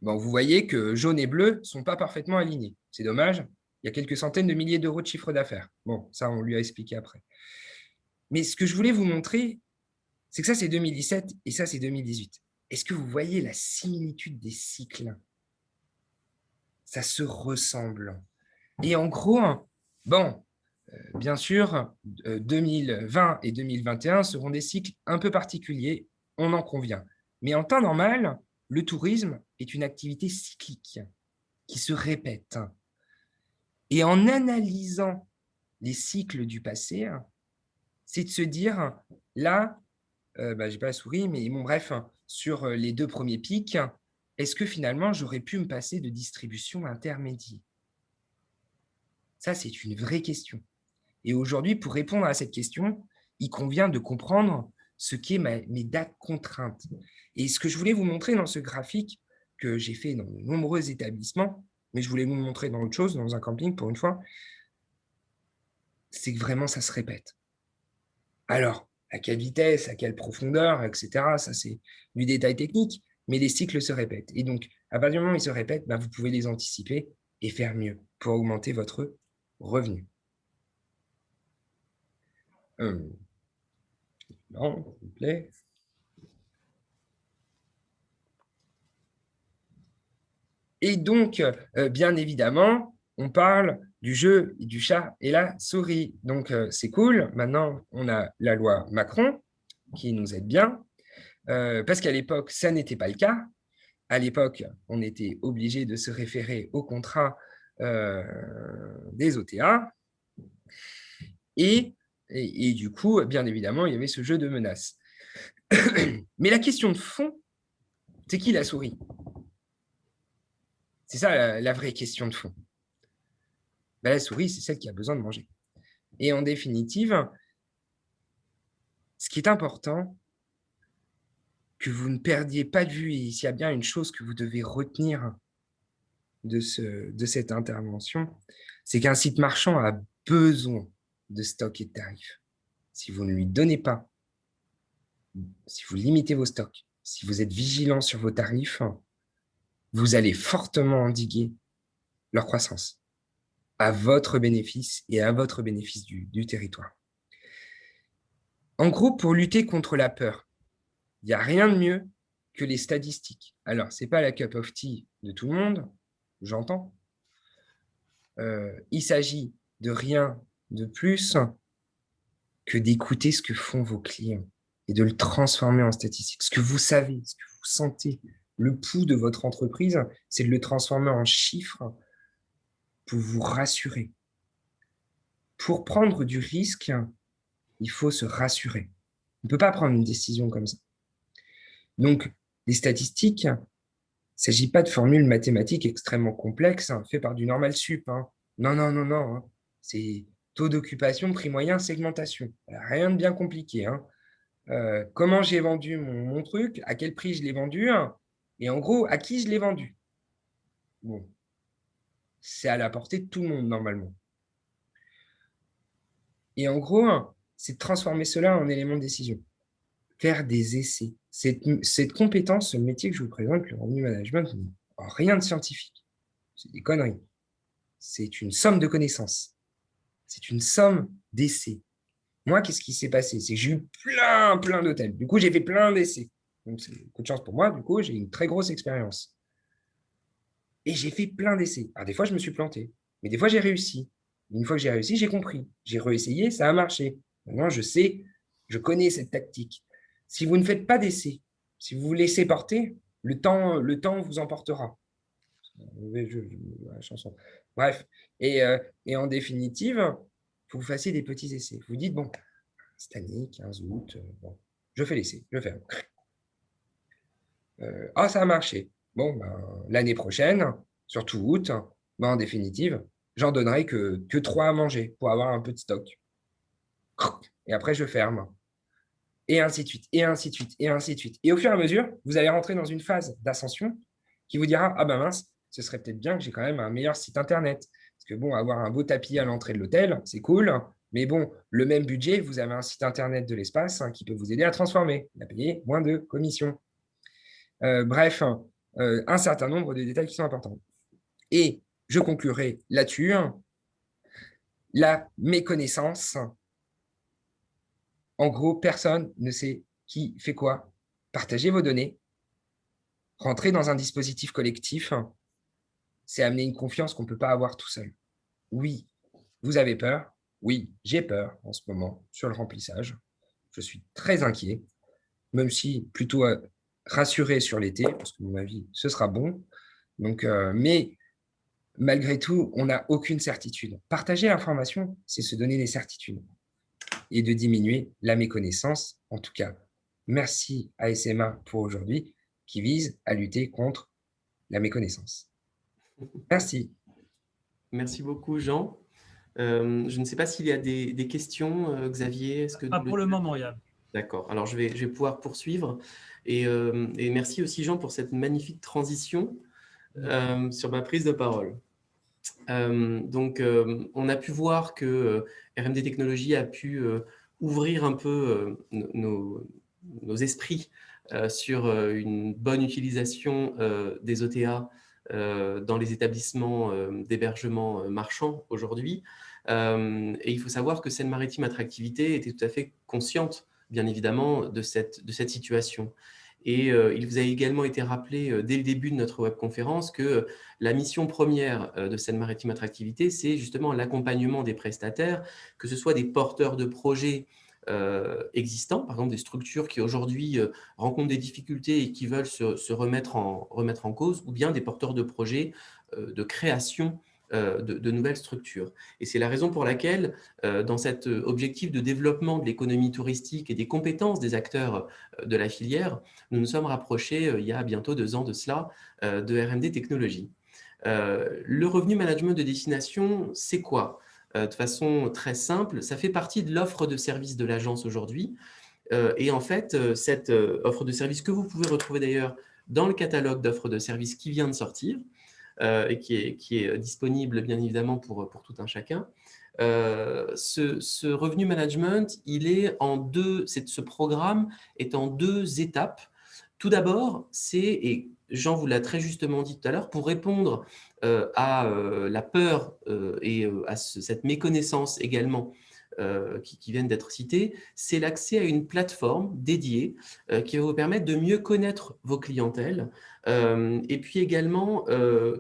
Bon, vous voyez que jaune et bleu ne sont pas parfaitement alignés. C'est dommage. Il y a quelques centaines de milliers d'euros de chiffre d'affaires. Bon, ça, on lui a expliqué après. Mais ce que je voulais vous montrer, c'est que ça, c'est 2017 et ça, c'est 2018. Est-ce que vous voyez la similitude des cycles? Ça se ressemble. Et en gros, bon, bien sûr, 2020 et 2021 seront des cycles un peu particuliers, on en convient. Mais en temps normal, le tourisme est une activité cyclique qui se répète. Et en analysant les cycles du passé, c'est de se dire, là, je n'ai pas la souris, mais bon, bref, sur les 2 premiers pics, est-ce que finalement, j'aurais pu me passer de distribution intermédiaire? Ça, c'est une vraie question. Et aujourd'hui, pour répondre à cette question, il convient de comprendre ce qu'est mes dates contraintes. Et ce que je voulais vous montrer dans ce graphique que j'ai fait dans de nombreux établissements, mais je voulais vous montrer dans autre chose, dans un camping pour une fois, c'est que vraiment, ça se répète. Alors, à quelle vitesse, à quelle profondeur, etc., ça c'est du détail technique, mais les cycles se répètent. Et donc, à partir du moment où ils se répètent, vous pouvez les anticiper et faire mieux pour augmenter votre revenu. Non, s'il vous plaît. Et donc, bien évidemment, on parle du jeu du chat et la souris. Donc, c'est cool. Maintenant, on a la loi Macron qui nous aide bien, parce qu'à l'époque, ça n'était pas le cas. À l'époque, on était obligé de se référer au contrat des OTA. Et du coup, bien évidemment, il y avait ce jeu de menaces. Mais la question de fond, c'est qui la souris? C'est ça la vraie question de fond. La souris, c'est celle qui a besoin de manger. Et en définitive, ce qui est important, que vous ne perdiez pas de vue, et s'il y a bien une chose que vous devez retenir de cette intervention, c'est qu'un site marchand a besoin de stock et de tarifs. Si vous ne lui donnez pas, si vous limitez vos stocks, si vous êtes vigilant sur vos tarifs, vous allez fortement endiguer leur croissance à votre bénéfice et à votre bénéfice du territoire. En gros, pour lutter contre la peur, il n'y a rien de mieux que les statistiques. Alors, ce n'est pas la cup of tea de tout le monde, j'entends. Il s'agit de rien de plus que d'écouter ce que font vos clients et de le transformer en statistiques. Ce que vous savez, ce que vous sentez, le pouls de votre entreprise, c'est de le transformer en chiffres pour vous rassurer. Pour prendre du risque, il faut se rassurer. On ne peut pas prendre une décision comme ça. Donc, les statistiques, il ne s'agit pas de formules mathématiques extrêmement complexes, faites par du normal sup. Non. C'est taux d'occupation, prix moyen, segmentation. Rien de bien compliqué. Comment j'ai vendu mon truc, à quel prix je l'ai vendu, Et en gros, à qui je l'ai vendu? Bon, c'est à la portée de tout le monde normalement. Et en gros, c'est de transformer cela en élément de décision. Faire des essais. Cette compétence, ce métier que je vous présente, le revenu management, rien de scientifique. C'est des conneries. C'est une somme de connaissances. C'est une somme d'essais. Moi, qu'est-ce qui s'est passé? C'est que j'ai eu plein d'hôtels. Du coup, j'ai fait plein d'essais. Donc, c'est coup de chance pour moi. Du coup, j'ai une très grosse expérience. Et j'ai fait plein d'essais. Alors, des fois, je me suis planté. Mais des fois, j'ai réussi. Une fois que j'ai réussi, j'ai compris. J'ai réessayé, ça a marché. Maintenant, je sais, je connais cette tactique. Si vous ne faites pas d'essais, si vous vous laissez porter, le temps vous emportera. La chanson. Bref. Et en définitive, il faut que vous fassiez des petits essais. Vous dites, bon, cette année, 15 août, bon, je fais l'essai, je fais. Ah, ça a marché. Bon, ben, l'année prochaine, surtout août, ben, en définitive, j'en donnerai que 3 à manger pour avoir un peu de stock. Et après, je ferme. Et ainsi de suite, et ainsi de suite, et ainsi de suite. Et au fur et à mesure, vous allez rentrer dans une phase d'ascension qui vous dira, ah ben mince, ce serait peut-être bien que j'ai quand même un meilleur site internet. Parce que bon, avoir un beau tapis à l'entrée de l'hôtel, c'est cool. Mais bon, le même budget, vous avez un site internet de l'espace qui peut vous aider à transformer, à payer moins de commissions. Bref, un certain nombre de détails qui sont importants. Et je conclurai là-dessus. La méconnaissance, en gros, personne ne sait qui fait quoi. Partagez vos données. Rentrer dans un dispositif collectif, c'est amener une confiance qu'on ne peut pas avoir tout seul. Oui, vous avez peur. Oui, j'ai peur en ce moment sur le remplissage. Je suis très inquiet, même si plutôt rassuré sur l'été, parce que mon avis, ce sera bon. Donc, mais malgré tout, on n'a aucune certitude. Partager l'information, c'est se donner des certitudes et de diminuer la méconnaissance. En tout cas, merci à SMA pour aujourd'hui, qui vise à lutter contre la méconnaissance. Merci. Merci beaucoup, Jean. Je ne sais pas s'il y a des questions, Xavier. Est-ce que Pas pour le moment, Yann. D'accord. Alors, je vais pouvoir poursuivre. Et merci aussi, Jean, pour cette magnifique transition sur ma prise de parole. Donc, on a pu voir que RMD Technologies a pu ouvrir un peu nos esprits sur une bonne utilisation des OTA dans les établissements d'hébergement marchand aujourd'hui. Et il faut savoir que Seine-Maritime Attractivité était tout à fait consciente, bien évidemment, de cette situation. Et il vous a également été rappelé dès le début de notre webconférence que la mission première de Seine-Maritime Attractivité, c'est justement l'accompagnement des prestataires, que ce soit des porteurs de projets existants, par exemple des structures qui aujourd'hui rencontrent des difficultés et qui veulent se remettre en cause, ou bien des porteurs de projets de création de nouvelles structures. Et c'est la raison pour laquelle, dans cet objectif de développement de l'économie touristique et des compétences des acteurs de la filière, nous nous sommes rapprochés, il y a bientôt 2 ans de cela, de RMD Technologies. Le revenu management de destination, c'est quoi? De façon très simple, ça fait partie de l'offre de service de l'agence aujourd'hui. Et en fait, cette offre de service que vous pouvez retrouver d'ailleurs dans le catalogue d'offres de services qui vient de sortir, et qui est disponible bien évidemment pour tout un chacun. Ce revenu management, ce programme est en 2 étapes. Tout d'abord, et Jean vous l'a très justement dit tout à l'heure, pour répondre à la peur et à cette méconnaissance également qui viennent d'être cités, c'est l'accès à une plateforme dédiée qui va vous permettre de mieux connaître vos clientèles et puis également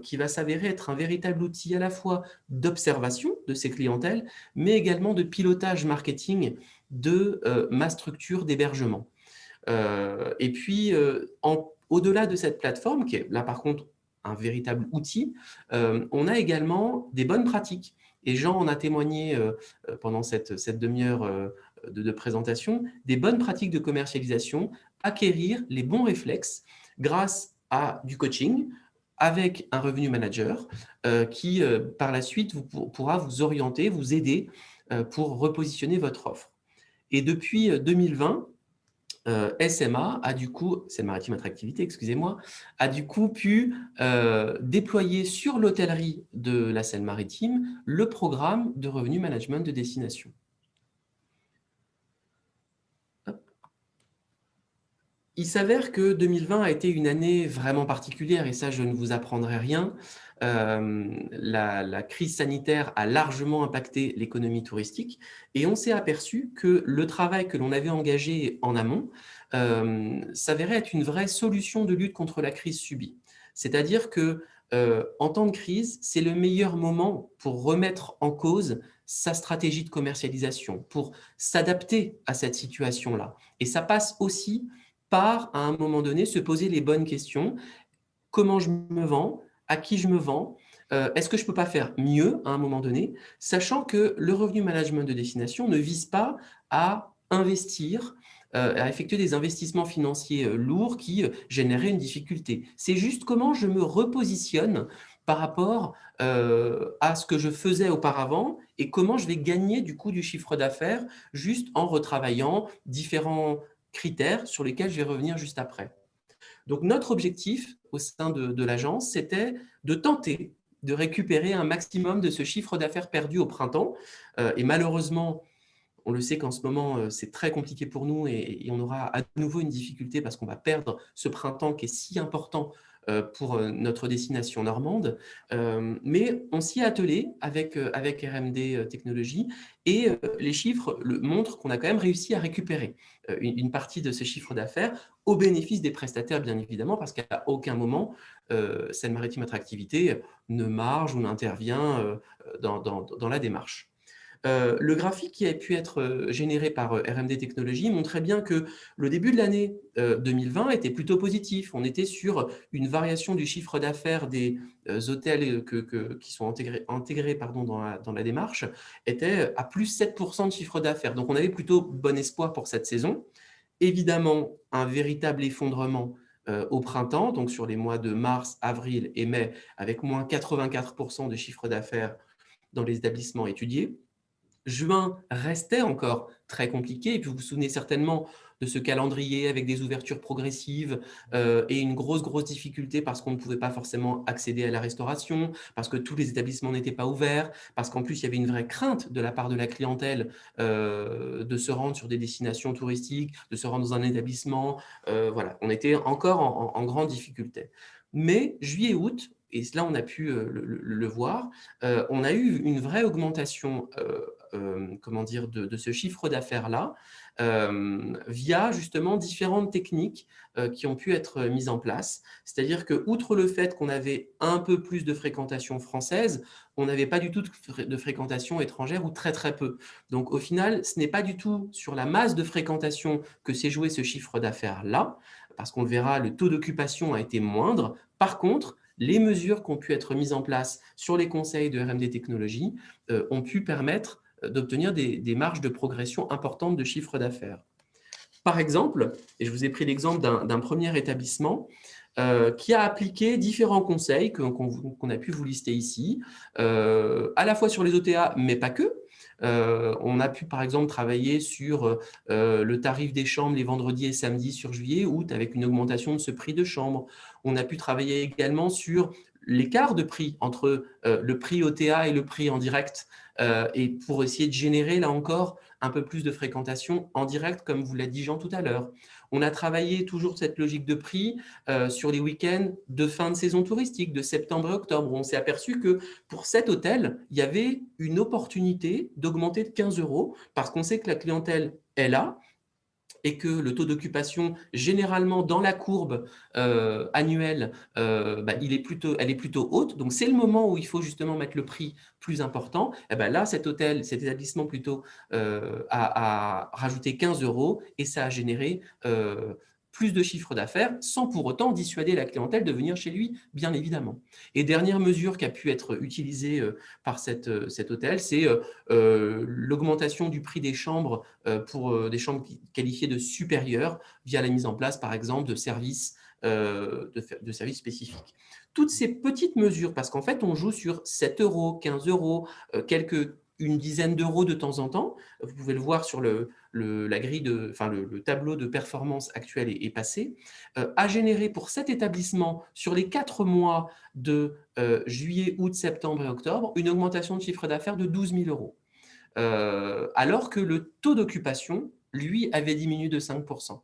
qui va s'avérer être un véritable outil à la fois d'observation de ces clientèles, mais également de pilotage marketing de ma structure d'hébergement. Et puis, au-delà de cette plateforme, qui est là par contre un véritable outil, on a également des bonnes pratiques. Et Jean en a témoigné pendant cette demi-heure de présentation, des bonnes pratiques de commercialisation, acquérir les bons réflexes grâce à du coaching avec un revenu manager qui, par la suite, pourra vous orienter, vous aider pour repositionner votre offre. Et depuis 2020, SMA a du coup, Seine-Maritime Attractivité, excusez-moi, a du coup pu déployer sur l'hôtellerie de la Seine-Maritime le programme de revenu management de destination. Hop. Il s'avère que 2020 a été une année vraiment particulière et ça, je ne vous apprendrai rien. La crise sanitaire a largement impacté l'économie touristique et on s'est aperçu que le travail que l'on avait engagé en amont s'avérait être une vraie solution de lutte contre la crise subie. C'est-à-dire que en temps de crise, c'est le meilleur moment pour remettre en cause sa stratégie de commercialisation, pour s'adapter à cette situation-là. Et ça passe aussi par, à un moment donné, se poser les bonnes questions. Comment je me vends? À qui je me vends? Est-ce que je ne peux pas faire mieux à un moment donné? Sachant que le revenu management de destination ne vise pas à investir, à effectuer des investissements financiers lourds qui généreraient une difficulté. C'est juste comment je me repositionne par rapport à ce que je faisais auparavant et comment je vais gagner du coup du chiffre d'affaires juste en retravaillant différents critères sur lesquels je vais revenir juste après. Donc, notre objectif au sein de l'agence, c'était de tenter de récupérer un maximum de ce chiffre d'affaires perdu au printemps. Et malheureusement, on le sait qu'en ce moment, c'est très compliqué pour nous et on aura à nouveau une difficulté parce qu'on va perdre ce printemps qui est si important pour notre destination normande. Mais on s'y est attelé avec RMD Technologies et les chiffres montrent qu'on a quand même réussi à récupérer une partie de ce chiffre d'affaires au bénéfice des prestataires, bien évidemment, parce qu'à aucun moment, Seine-Maritime Attractivité ne marge ou n'intervient dans la démarche. Le graphique qui a pu être généré par RMD Technologies montrait bien que le début de l'année 2020 était plutôt positif. On était sur une variation du chiffre d'affaires des hôtels qui sont intégrés dans la démarche, était à plus 7% de chiffre d'affaires. Donc, on avait plutôt bon espoir pour cette saison. Évidemment, un véritable effondrement au printemps, donc sur les mois de mars, avril et mai, avec moins 84% de chiffre d'affaires dans les établissements étudiés. Juin restait encore très compliqué, et puis vous vous souvenez certainement de ce calendrier avec des ouvertures progressives et une grosse difficulté parce qu'on ne pouvait pas forcément accéder à la restauration, parce que tous les établissements n'étaient pas ouverts, parce qu'en plus il y avait une vraie crainte de la part de la clientèle de se rendre sur des destinations touristiques, de se rendre dans un établissement. Voilà, on était encore en grande difficulté. Mais juillet-août, et là on a pu le voir, on a eu une vraie augmentation de ce chiffre d'affaires-là via justement différentes techniques qui ont pu être mises en place. C'est-à-dire que, outre le fait qu'on avait un peu plus de fréquentation française, on n'avait pas du tout de fréquentation étrangère ou très peu. Donc au final, ce n'est pas du tout sur la masse de fréquentation que s'est joué ce chiffre d'affaires-là, parce qu'on le verra, le taux d'occupation a été moindre. Par contre, les mesures qui ont pu être mises en place sur les conseils de RMD Technologies ont pu permettre d'obtenir des marges de progression importantes de chiffre d'affaires. Par exemple, et je vous ai pris l'exemple d'un premier établissement qui a appliqué différents conseils qu'on a pu vous lister ici, à la fois sur les OTA, mais pas que. On a pu par exemple travailler sur le tarif des chambres les vendredis et samedis sur juillet, août, avec une augmentation de ce prix de chambre. On a pu travailler également sur l'écart de prix entre le prix OTA et le prix en direct, et pour essayer de générer là encore un peu plus de fréquentation en direct, comme vous l'a dit Jean tout à l'heure. On a travaillé toujours cette logique de prix sur les week-ends de fin de saison touristique, de septembre et octobre, où on s'est aperçu que pour cet hôtel, il y avait une opportunité d'augmenter de 15 € parce qu'on sait que la clientèle est là et que le taux d'occupation, généralement dans la courbe annuelle, elle est plutôt haute. Donc, c'est le moment où il faut justement mettre le prix plus important. Et là, cet établissement plutôt a rajouté 15 € et ça a généré plus de chiffre d'affaires sans pour autant dissuader la clientèle de venir chez lui, bien évidemment. Et dernière mesure qui a pu être utilisée par cet hôtel, c'est l'augmentation du prix des chambres pour des chambres qualifiées de supérieures via la mise en place, par exemple, de services spécifiques. Toutes ces petites mesures, parce qu'en fait, on joue sur 7 €, 15 €, quelques une dizaine d'euros de temps en temps. Vous pouvez le voir sur la grille le tableau de performance actuel et passé, a généré pour cet établissement, sur les 4 mois de juillet, août, septembre et octobre, une augmentation de chiffre d'affaires de 12 000 euros. Alors que le taux d'occupation, lui, avait diminué de 5%.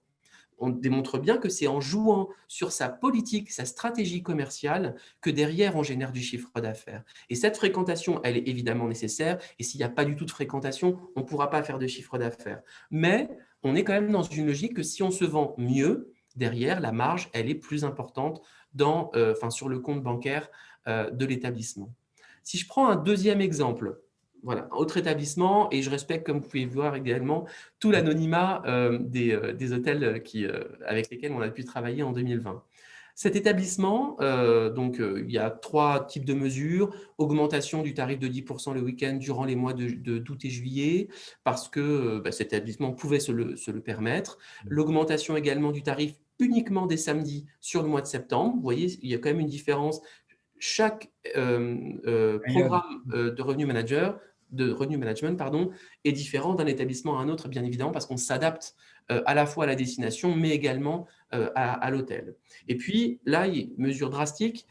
On démontre bien que c'est en jouant sur sa politique, sa stratégie commerciale, que derrière, on génère du chiffre d'affaires. Et cette fréquentation, elle est évidemment nécessaire. Et s'il n'y a pas du tout de fréquentation, on ne pourra pas faire de chiffre d'affaires. Mais on est quand même dans une logique que si on se vend mieux, derrière, la marge, elle est plus importante sur le compte bancaire de l'établissement. Si je prends un deuxième exemple, voilà, un autre établissement, et je respecte, comme vous pouvez voir également, tout l'anonymat des hôtels avec lesquels on a pu travailler en 2020. Cet établissement, il y a 3 types de mesures. Augmentation du tarif de 10% le week-end durant les mois d'août et juillet, parce que cet établissement pouvait se le permettre. L'augmentation également du tarif uniquement des samedis sur le mois de septembre. Vous voyez, il y a quand même une différence. Chaque programme de revenu management est différent d'un établissement à un autre, bien évidemment, parce qu'on s'adapte à la fois à la destination, mais également à l'hôtel. Et puis, là, il y a une mesure drastique,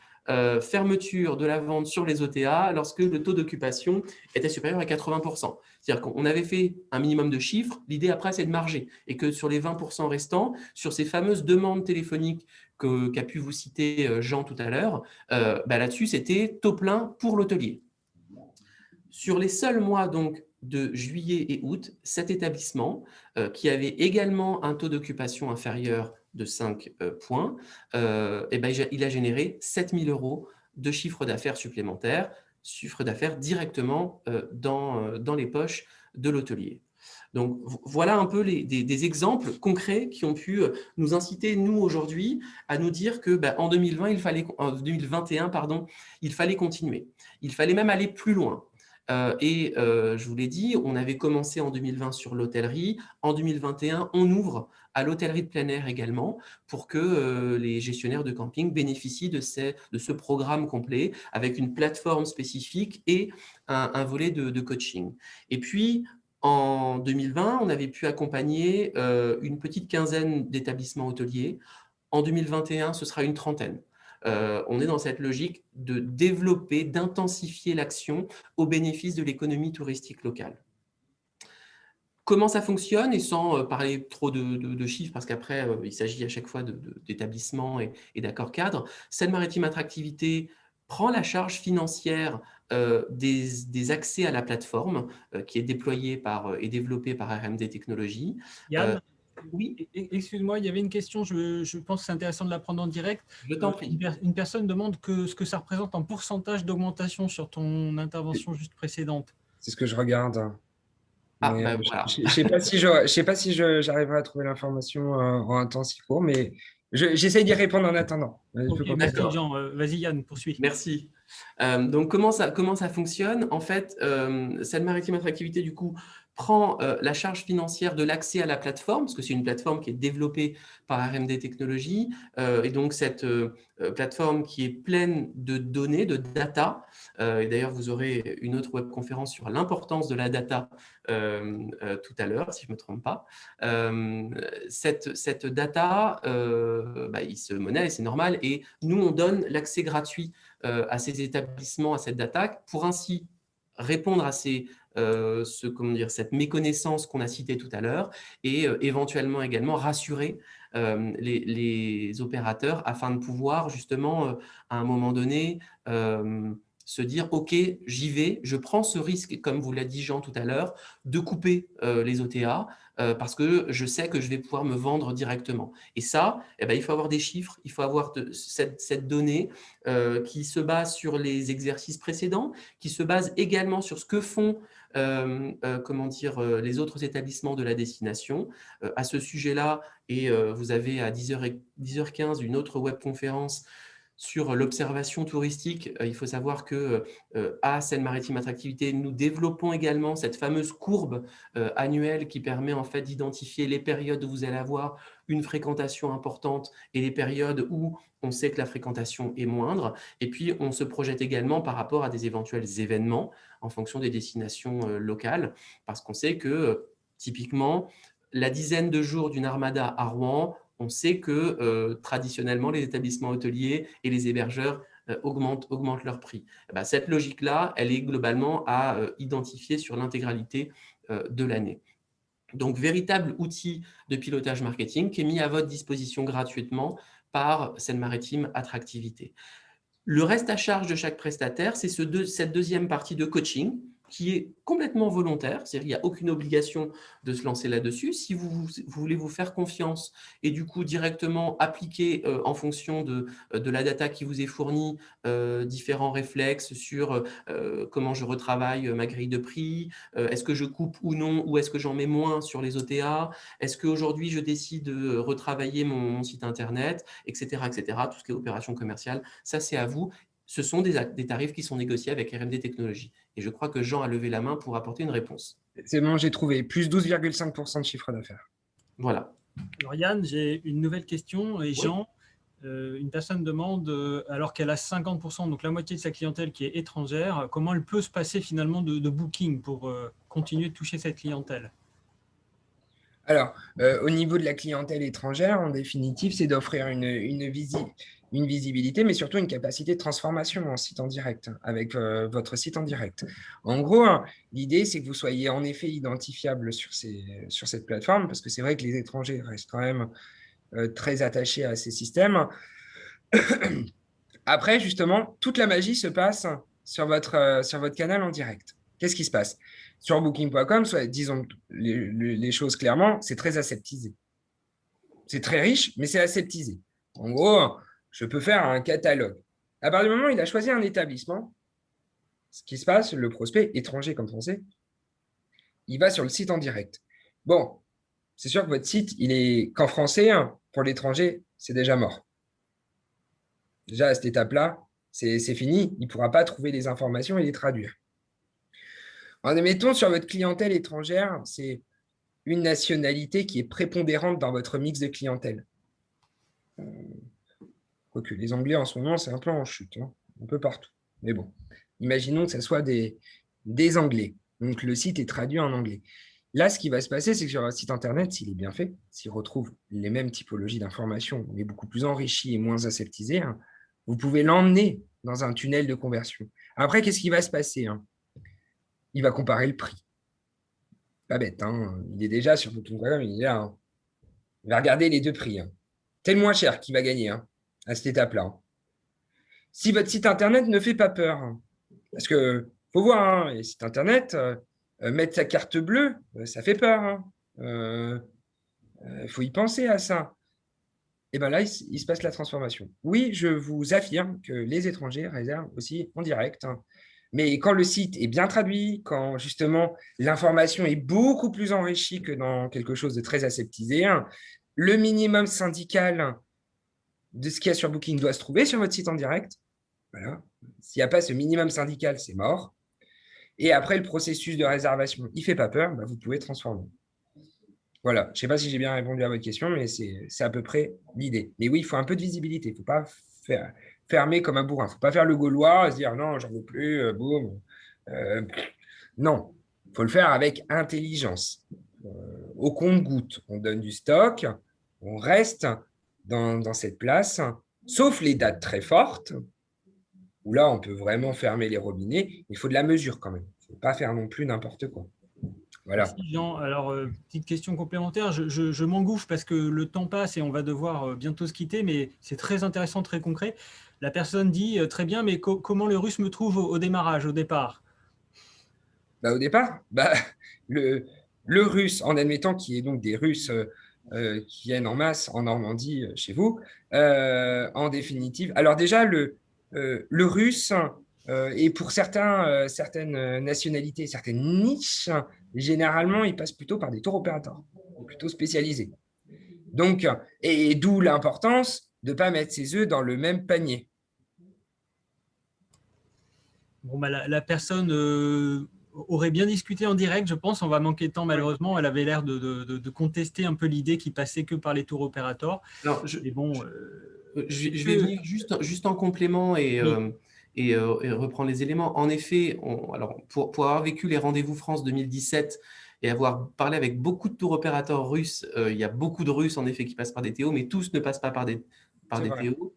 fermeture de la vente sur les OTA lorsque le taux d'occupation était supérieur à 80%. C'est-à-dire qu'on avait fait un minimum de chiffres, l'idée après, c'est de marger. Et que sur les 20% restants, sur ces fameuses demandes téléphoniques qu'a pu vous citer Jean tout à l'heure, là-dessus, c'était taux plein pour l'hôtelier. Sur les seuls mois donc de juillet et août, cet établissement, qui avait également un taux d'occupation inférieur de 5 points, il a généré 7 000 euros de chiffre d'affaires supplémentaire, chiffre d'affaires directement dans les poches de l'hôtelier. Donc, voilà un peu des exemples concrets qui ont pu nous inciter, nous, aujourd'hui, à nous dire que en 2021, il fallait continuer. Il fallait même aller plus loin. Je vous l'ai dit, on avait commencé en 2020 sur l'hôtellerie. En 2021, on ouvre à l'hôtellerie de plein air également pour que les gestionnaires de camping bénéficient de ce programme complet avec une plateforme spécifique et un volet de coaching. Et puis, en 2020, on avait pu accompagner une petite quinzaine d'établissements hôteliers. En 2021, ce sera une trentaine. On est dans cette logique de développer, d'intensifier l'action au bénéfice de l'économie touristique locale. Comment ça fonctionne, et sans parler trop de chiffres, parce qu'après, il s'agit à chaque fois d'établissements et d'accords cadres, Seine-Maritime Attractivité prend la charge financière des accès à la plateforme qui est déployée et développée par RMD Technologies. Yann, oui. Excuse-moi, il y avait une question, je pense que c'est intéressant de la prendre en direct. Je t'en prie. Une personne demande ce que ça représente en pourcentage d'augmentation sur ton intervention juste précédente. C'est ce que je regarde. Voilà. Je ne sais pas si j'arriverai à trouver l'information en un temps si court, mais j'essaie d'y répondre en attendant. Okay, merci Jean. Vas-y Yann, poursuis. Merci. Donc, comment ça fonctionne? En fait, Seine-Maritime Attractivité, du coup, prend la charge financière de l'accès à la plateforme, parce que c'est une plateforme qui est développée par RMD Technologies, et donc cette plateforme qui est pleine de données, de data. Et d'ailleurs, vous aurez une autre webconférence sur l'importance de la data tout à l'heure, si je ne me trompe pas. Cette data, il se monnaie, c'est normal, et nous, on donne l'accès gratuit à ces établissements, à cette data, pour ainsi répondre à cette méconnaissance qu'on a citée tout à l'heure, et éventuellement également rassurer les opérateurs afin de pouvoir justement, à un moment donné, se dire « Ok, j'y vais, je prends ce risque, comme vous l'a dit Jean tout à l'heure, de couper les OTA parce que je sais que je vais pouvoir me vendre directement. » Et ça, il faut avoir des chiffres, il faut avoir cette donnée qui se base sur les exercices précédents, qui se base également sur ce que font les autres établissements de la destination. À ce sujet-là, et vous avez à 10h15 une autre webconférence sur l'observation touristique, il faut savoir que à Seine-Maritime Attractivité, nous développons également cette fameuse courbe annuelle qui permet en fait d'identifier les périodes où vous allez avoir une fréquentation importante et les périodes où on sait que la fréquentation est moindre. Et puis, on se projette également par rapport à des éventuels événements en fonction des destinations locales, parce qu'on sait que typiquement, la dizaine de jours d'une armada à Rouen, on sait que traditionnellement, les établissements hôteliers et les hébergeurs augmentent leur prix. Eh bien, cette logique-là, elle est globalement à identifier sur l'intégralité de l'année. Donc, véritable outil de pilotage marketing qui est mis à votre disposition gratuitement par Seine-Maritime Attractivité. Le reste à charge de chaque prestataire, c'est cette deuxième partie de coaching qui est complètement volontaire, c'est-à-dire qu'il n'y a aucune obligation de se lancer là-dessus. Si vous voulez vous faire confiance et du coup directement appliquer en fonction de la data qui vous est fournie différents réflexes sur comment je retravaille ma grille de prix, est-ce que je coupe ou non, ou est-ce que j'en mets moins sur les OTA, est-ce qu'aujourd'hui je décide de retravailler mon site internet, etc., etc. Tout ce qui est opération commerciale, ça c'est à vous. Ce sont des tarifs qui sont négociés avec RMD Technologies. Et je crois que Jean a levé la main pour apporter une réponse. C'est bon, j'ai trouvé. Plus 12,5% de chiffre d'affaires. Voilà. Alors Yann, j'ai une nouvelle question. Et Jean, une personne demande, alors qu'elle a 50%, donc la moitié de sa clientèle qui est étrangère, comment elle peut se passer finalement de booking pour continuer de toucher cette clientèle? Alors, au niveau de la clientèle étrangère, en définitive, c'est d'offrir une visibilité, mais surtout une capacité de transformation en site en direct, avec votre site en direct. En gros, l'idée, c'est que vous soyez en effet identifiable sur cette plateforme, parce que c'est vrai que les étrangers restent quand même très attachés à ces systèmes. Après, justement, toute la magie se passe sur votre canal en direct. Qu'est-ce qui se passe? Sur Booking.com, disons les choses clairement, c'est très aseptisé. C'est très riche, mais c'est aseptisé. En gros, je peux faire un catalogue. À partir du moment où il a choisi un établissement, ce qui se passe, le prospect, étranger comme français, il va sur le site en direct. Bon, c'est sûr que votre site, il est qu'en français, pour l'étranger, c'est déjà mort. Déjà, à cette étape-là, c'est fini. Il ne pourra pas trouver les informations et les traduire. En admettons, sur votre clientèle étrangère, c'est une nationalité qui est prépondérante dans votre mix de clientèle. Quoique les Anglais, en ce moment, c'est un peu en chute, un peu partout. Mais bon, imaginons que ce soit des Anglais. Donc, le site est traduit en anglais. Là, ce qui va se passer, c'est que sur votre site Internet, s'il est bien fait, s'il retrouve les mêmes typologies d'informations, mais beaucoup plus enrichies et moins aseptisées, vous pouvez l'emmener dans un tunnel de conversion. Après, qu'est-ce qui va se passer? Il va comparer le prix. Pas bête, il est déjà sur Booking.com, il est là. Il va regarder les deux prix. C'est le moins cher qui va gagner à cette étape-là. Si votre site Internet ne fait pas peur, parce que faut voir, les sites Internet, mettre sa carte bleue, ça fait peur. Faut y penser à ça. Et bien là, il se passe la transformation. Oui, je vous affirme que les étrangers réservent aussi en direct. Mais quand le site est bien traduit, quand justement l'information est beaucoup plus enrichie que dans quelque chose de très aseptisé, le minimum syndical de ce qu'il y a sur Booking doit se trouver sur votre site en direct. Voilà. S'il n'y a pas ce minimum syndical, c'est mort. Et après, le processus de réservation, il ne fait pas peur, vous pouvez transformer. Voilà, je ne sais pas si j'ai bien répondu à votre question, mais c'est à peu près l'idée. Mais oui, il faut un peu de visibilité. Il ne faut pas fermer comme un bourrin. Il ne faut pas faire le Gaulois, se dire non, j'en veux plus, boum. Non, il faut le faire avec intelligence. Au compte-gouttes, on donne du stock, on reste dans cette place, sauf les dates très fortes, où là, on peut vraiment fermer les robinets. Il faut de la mesure quand même. Il ne faut pas faire non plus n'importe quoi. Voilà. Merci Jean. Alors, petite question complémentaire. Je m'engouffre parce que le temps passe et on va devoir bientôt se quitter, mais c'est très intéressant, très concret. La personne dit très bien, mais comment le russe me trouve au démarrage, au départ? Au départ, le russe, en admettant qu'il y ait donc des Russes qui viennent en masse en Normandie chez vous, en définitive. Alors déjà, le russe, et pour certaines nationalités, certaines niches, généralement, il passe plutôt par des tours opérateurs, plutôt spécialisés. Donc, et d'où l'importance de ne pas mettre ses œufs dans le même panier. Bon, bah, la personne aurait bien discuté en direct, je pense. On va manquer de temps, malheureusement. Elle avait l'air de contester un peu l'idée qu'il passait que par les tour opérateurs. Alors, Mais bon, je vais venir juste en complément oui, et reprendre les éléments. En effet, alors, pour avoir vécu les rendez-vous France 2017 et avoir parlé avec beaucoup de tour opérateurs russes, il y a beaucoup de Russes en effet qui passent par des TO, mais tous ne passent pas par c'est des vrai. TO.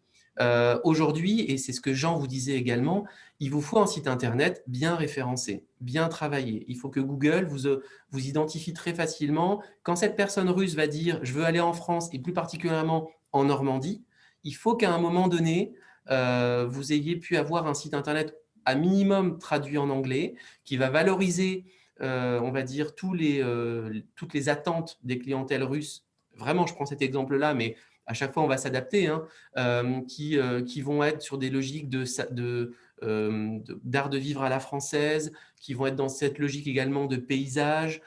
Aujourd'hui, et c'est ce que Jean vous disait également, il vous faut un site internet bien référencé, bien travaillé. Il faut que Google vous identifie très facilement. Quand cette personne russe va dire « je veux aller en France » et plus particulièrement en Normandie, il faut qu'à un moment donné, vous ayez pu avoir un site internet à minimum traduit en anglais qui va valoriser, on va dire, toutes les attentes des clientèles russes. Vraiment, je prends cet exemple-là, mais à chaque fois, on va s'adapter, hein, qui vont être sur des logiques d'art de vivre à la française, qui vont être dans cette logique également de paysage.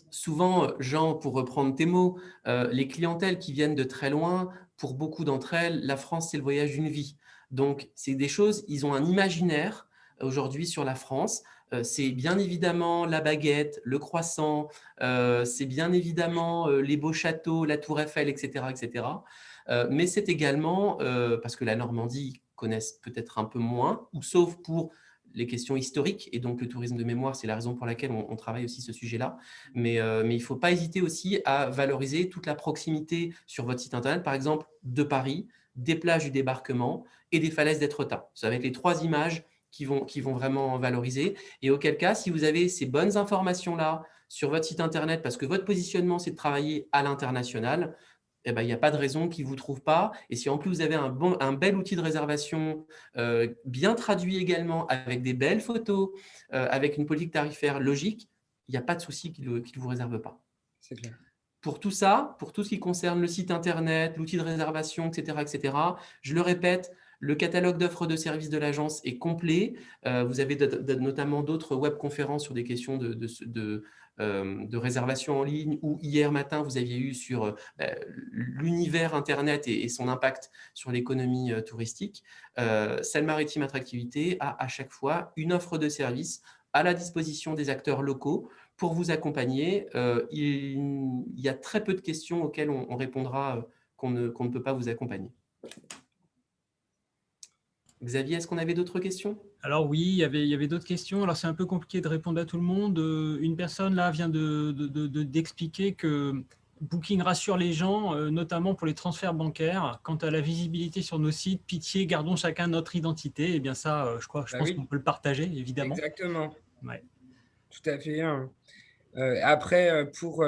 Souvent, Jean, pour reprendre tes mots, les clientèles qui viennent de très loin, pour beaucoup d'entre elles, la France, c'est le voyage d'une vie. Donc, c'est des choses, ils ont un imaginaire aujourd'hui sur la France. C'est bien évidemment la baguette, le croissant, c'est bien évidemment les beaux châteaux, la tour Eiffel, etc. etc. Mais c'est également, parce que la Normandie connaissent peut-être un peu moins, ou sauf pour les questions historiques, et donc le tourisme de mémoire, c'est la raison pour laquelle on travaille aussi ce sujet-là. Mais il ne faut pas hésiter aussi à valoriser toute la proximité sur votre site internet, par exemple de Paris, des plages du débarquement et des falaises d'Étretat. Ça va être les 3 images qui vont vraiment valoriser. Et auquel cas, si vous avez ces bonnes informations-là sur votre site internet, parce que votre positionnement, c'est de travailler à l'international, eh ben, il n'y a pas de raison qu'ils ne vous trouvent pas. Et si en plus vous avez un bel outil de réservation, bien traduit également, avec des belles photos, avec une politique tarifaire logique, il n'y a pas de souci qu'ils ne vous réservent pas. C'est clair. Pour tout ça, pour tout ce qui concerne le site internet, l'outil de réservation, etc., je le répète, le catalogue d'offres de services de l'agence est complet. Vous avez notamment d'autres webconférences sur des questions de réservation en ligne, ou hier matin, vous aviez eu sur l'univers Internet et son impact sur l'économie touristique. Seine-Maritime Attractivité a à chaque fois une offre de service à la disposition des acteurs locaux pour vous accompagner. Il y a très peu de questions auxquelles on répondra qu'on ne peut pas vous accompagner. Xavier, est-ce qu'on avait d'autres questions? alors oui, il y avait d'autres questions. Alors c'est un peu compliqué de répondre à tout le monde. Une personne là vient d'expliquer que Booking rassure les gens, notamment pour les transferts bancaires. Quant à la visibilité sur nos sites, pitié, gardons chacun notre identité. Eh bien ça, je Bah pense oui, qu'on peut le partager, évidemment. exactement. Ouais. Tout à fait. Après, pour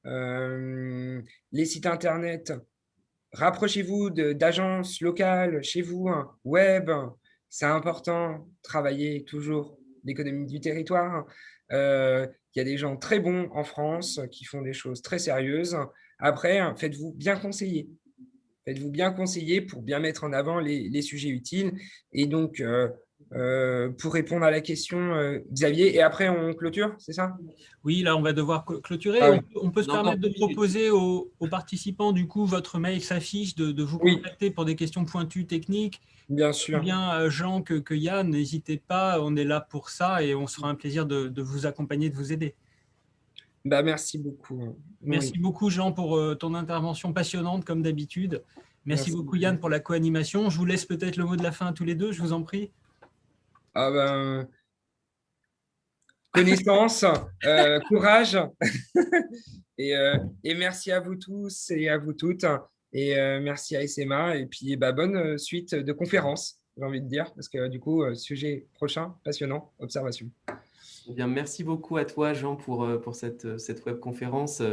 les sites internet, rapprochez-vous d'agences locales chez vous, hein, web. C'est important. Travailler toujours l'économie du territoire. Il y a des gens très bons en France qui font des choses très sérieuses. Après, faites-vous bien conseiller. Faites-vous bien conseiller pour bien mettre en avant les sujets utiles. Et donc, pour répondre à la question, Xavier, et après on clôture, c'est ça? Oui, là, on va devoir clôturer. Ah oui, On peut se On a encore permettre de 2 minutes. proposer aux participants, du coup, votre mail s'affiche, de vous oui, contacter pour des questions pointues techniques. bien Aussi sûr. bien Jean que Yann, n'hésitez pas, on est là pour ça et on sera un plaisir de vous accompagner, de vous aider. Bah, merci beaucoup, hein. Oui, Merci beaucoup, Jean, pour ton intervention passionnante, comme d'habitude. Merci merci beaucoup, beaucoup. Yann, pour la co-animation. Je vous laisse peut-être le mot de la fin à tous les deux, je vous en prie. Ah ben, connaissance, courage, et merci à vous tous et à vous toutes. Et merci à SMA. Et puis, bah, bonne suite de conférences, j'ai envie de dire, parce que du coup, sujet prochain, passionnant, observation. Eh bien, merci beaucoup à toi, Jean, pour cette webconférence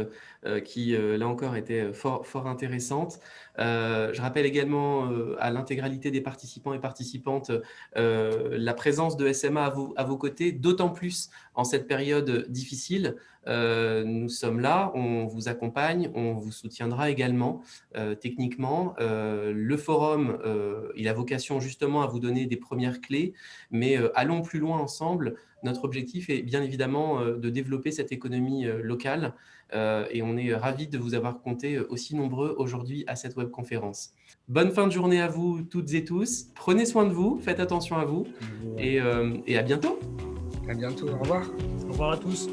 qui, là encore, était fort intéressante. Je rappelle également à l'intégralité des participants et participantes la présence de SMA à vos côtés, d'autant plus En cette période difficile, nous sommes là, on vous accompagne, on vous soutiendra également techniquement. Le forum, il a vocation justement à vous donner des premières clés, mais allons plus loin ensemble. Notre objectif est bien évidemment de développer cette économie locale et on est ravis de vous avoir compté aussi nombreux aujourd'hui à cette webconférence. Bonne fin de journée à vous toutes et tous. Prenez soin de vous, faites attention à vous et à bientôt. À bientôt, au revoir. Au revoir à tous.